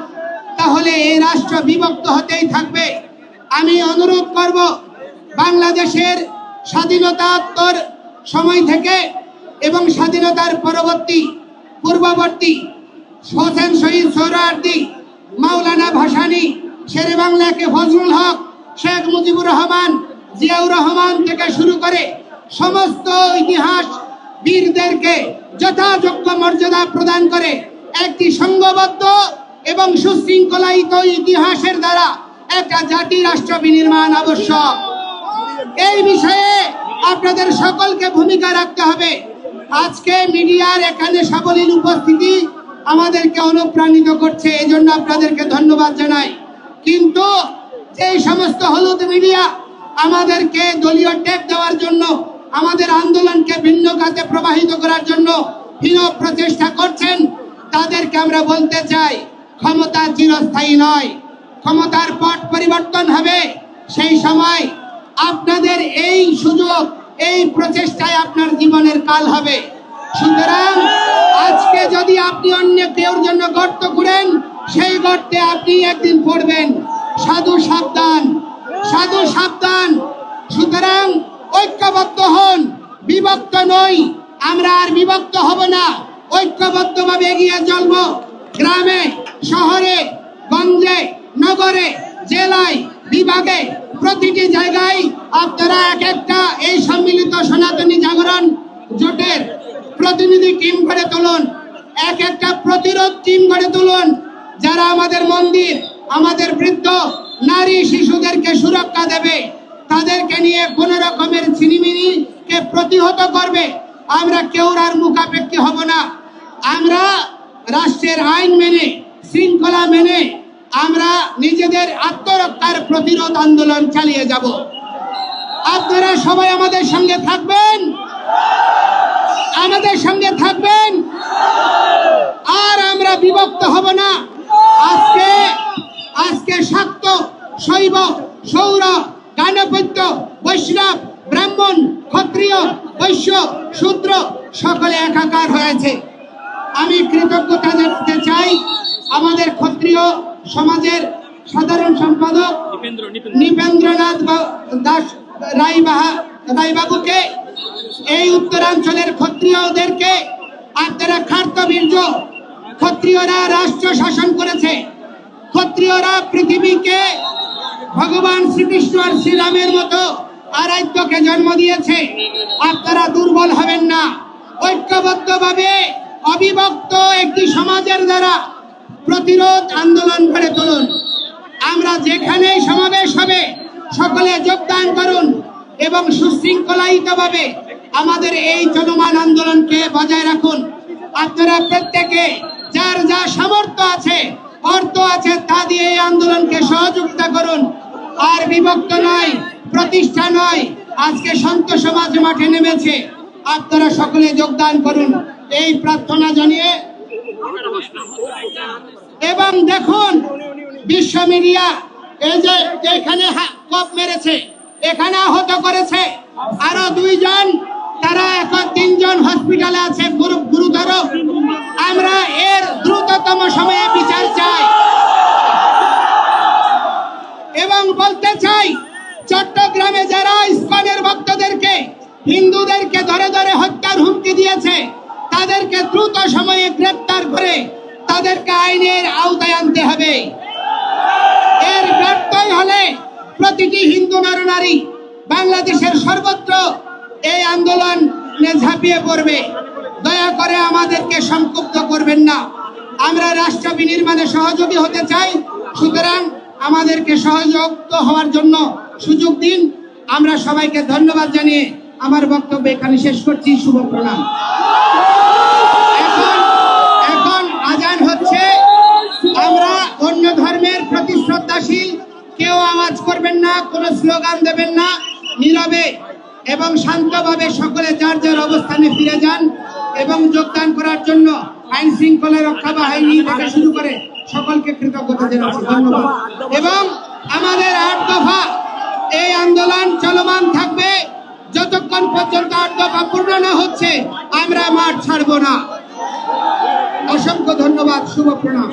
তাহলে এই রাষ্ট্র বিভক্ত হতেই থাকবে। আমি অনুরোধ করব, বাংলাদেশের স্বাধীনতাত্তর সময় থেকে এবং স্বাধীনতার পূর্ববর্তী হোসেন শহীদ সোহরাওয়ার্দী, মাওলানা ভাসানী, শেরে বাংলাকে ফজলুল হক, শেখ মুজিবুর রহমান, জিয়াউর রহমান থেকে শুরু করে সমস্ত ইতিহাস বীরদেরকে যথাযোগ্য মর্যাদা প্রদান করে একটি সংঘবদ্ধ এবং সুশৃঙ্খলায়িত ইতিহাসের দ্বারা একটা জাতি রাষ্ট্র বিনির্মাণ আবশ্যক। এই বিষয়ে আপনাদের সকলকে ভূমিকা রাখতে হবে। আজকে মিডিয়ার এখানে সাবলীল উপস্থিতি আমাদেরকে অনুপ্রাণিত করছে, এই জন্য আপনাদেরকে ধন্যবাদ জানাই। কিন্তু এই সমস্ত হলুদ মিডিয়া আমাদেরকে দলীয় ট্যাগ দেওয়ার জন্য, আমাদের আন্দোলনকে ভিন্ন খাতে প্রবাহিত করার জন্য হীন প্রচেষ্টা করছেন, তাদেরকে আমরা বলতে চাই, ক্ষমতা চিরস্থায়ী নয়, ক্ষমতার পট পরিবর্তন হবে। সেই সময় আপনাদের এই সুযোগ, এই প্রচেষ্টায় আপনার জীবনের কাল হবে। সুতরাং আজকে যদি আপনি অন্য কেউর জন্য গর্ত করেন, সেই গর্তে আপনি একদিন পড়বেন। সাধু সাবধান, সাধু সাবধান। সুতরাং ঐক্যবদ্ধ হন, বিভক্ত নই। আমরা আর বিভক্ত হব না, ঐক্যবদ্ধভাবে এগিয়ে চলব। গ্রামে, শহরে, গঞ্জে, নগরে, জেলায়, বিভাগে, প্রতিটি জায়গায় আপনারা এক একটা এই সম্মিলিত সনাতনী জাগরণ জোটের প্রতিনিধি টিম গড়ে তুলুন, এক একটা প্রতিরোধ টিম গড়ে তুলুন, যারা আমাদের মন্দির, আমাদের বৃদ্ধ, নারী, শিশুদেরকে সুরক্ষা দেবে, তাদেরকে নিয়ে কোন রকমের ছিনিমিনিকে প্রতিহত করবে। আমরা কেউ আর মুখাপেক্ষী হব না। আমরা রাষ্ট্রের আইন মেনে, শৃঙ্খলা মেনে আমরা নিজেদের আত্মরক্ষার প্রতিরোধ আন্দোলন চালিয়ে যাব। আপনারা সবাই আমাদের সঙ্গে থাকবেন, আমাদের সঙ্গে থাকবেন, আর আমরা বিভক্ত হব না। আজকে শাক্ত, শৈব, সৌর, গাণপত্য, বৈষ্ণব, ব্রাহ্মণ, ক্ষত্রিয়, বৈশ্য, শূদ্র সকলে একাকার হয়েছে। আমি কৃতজ্ঞতা জানাতে চাই আমাদের ক্ষত্রিয় সমাজের সাধারণ সম্পাদক নৃপেন্দ্রনাথ দাস রায়বাবুকে, এই উত্তরাঞ্চলের ক্ষত্রিয়দেরকে। আপনারা খার্তবীর্য, ক্ষত্রিয়রা রাষ্ট্র শাসন করেছে, ক্ষত্রিয়রা পৃথিবীকে ভগবান শ্রীকৃষ্ণ আর শ্রীরামের মতো আরাধ্যকে জন্ম দিয়েছে। আপনারা দুর্বল হবেন না, ঐক্যবদ্ধভাবে অবিভক্ত একটি সমাজের দ্বারা প্রতিরোধ আন্দোলন গড়ে তুলুন। আমরা যেখানেই সমাবেশ হবে সকলে যোগদান করুন এবং সুশৃঙ্খলায়িতভাবে আমাদের এই চলমান আন্দোলনকে বজায় রাখুন। আপনারা প্রত্যেকে যার যা সামর্থ্য আছে, অর্থ আছে, তা দিয়ে এই আন্দোলনকে সহযোগিতা করুন। আর বিভক্ত নয়, প্রতিষ্ঠা নয়, আজকে সন্ত সমাজ মাঠে নেমেছে, আপনারা সকলে যোগদান করুন এই প্রার্থনা জানিয়ে। এবং দেখুন বিশ্ব মিডিয়া এই যে এখানে কপ মেরেছে, এখানে আহত করেছে আরো 2 জন, তারা এখন 3 জন হসপিটালে আছে গুরুতর। আমরা এর দ্রুততম সময়ে বিচার চাই এবং বলতে চাই, চট্টগ্রামে যারা ইসকনের ভক্তদেরকে, হিন্দুদেরকে ধরে ধরে হত্যার হুমকি দিয়েছে, তাদেরকে দ্রুত সময়ে গ্রেফতার করে তাদেরকে আইনের আওতায় আনতে হবে। এর ব্যর্থই হলে প্রতিটি হিন্দু নরনারী বাংলাদেশের সর্বত্র এই আন্দোলনে ঝাঁপিয়ে পড়বে। দয়া করে আমাদেরকে সংক্ষুব্ধ করবেন না। আমরা রাষ্ট্র বিনির্মাণে সহযোগী হতে চাই, সুতরাং আমাদেরকে সহযোগিত হওয়ার জন্য সুযোগ দিন। আমরা সবাইকে ধন্যবাদ জানিয়ে আমার বক্তব্য এখানে শেষ করছি। শুভ প্রণাম। এখন আজান হচ্ছে। আমরা অন্য ধর্মের প্রতি শ্রদ্ধাশীল, কেউ আওয়াজ করবেন না, কোনো স্লোগান দেবেন না, নীরবে এবং শান্তভাবে সকলে যার যার অবস্থানে ফিরে যান। এবং যোগদান করার জন্য আইন শৃঙ্খলা রক্ষা বাহিনী থেকে শুরু করে সকলকে কৃতজ্ঞতা জানাচ্ছি, ধন্যবাদ। এবং আমাদের 8 দফা এই আন্দোলন চলমান থাকবে যতক্ষণ পর্যন্ত 8 দফা পূর্ণ না হচ্ছে, আমরা মাঠ ছাড়বো না। অসংখ্য ধন্যবাদ, শুভ প্রণাম।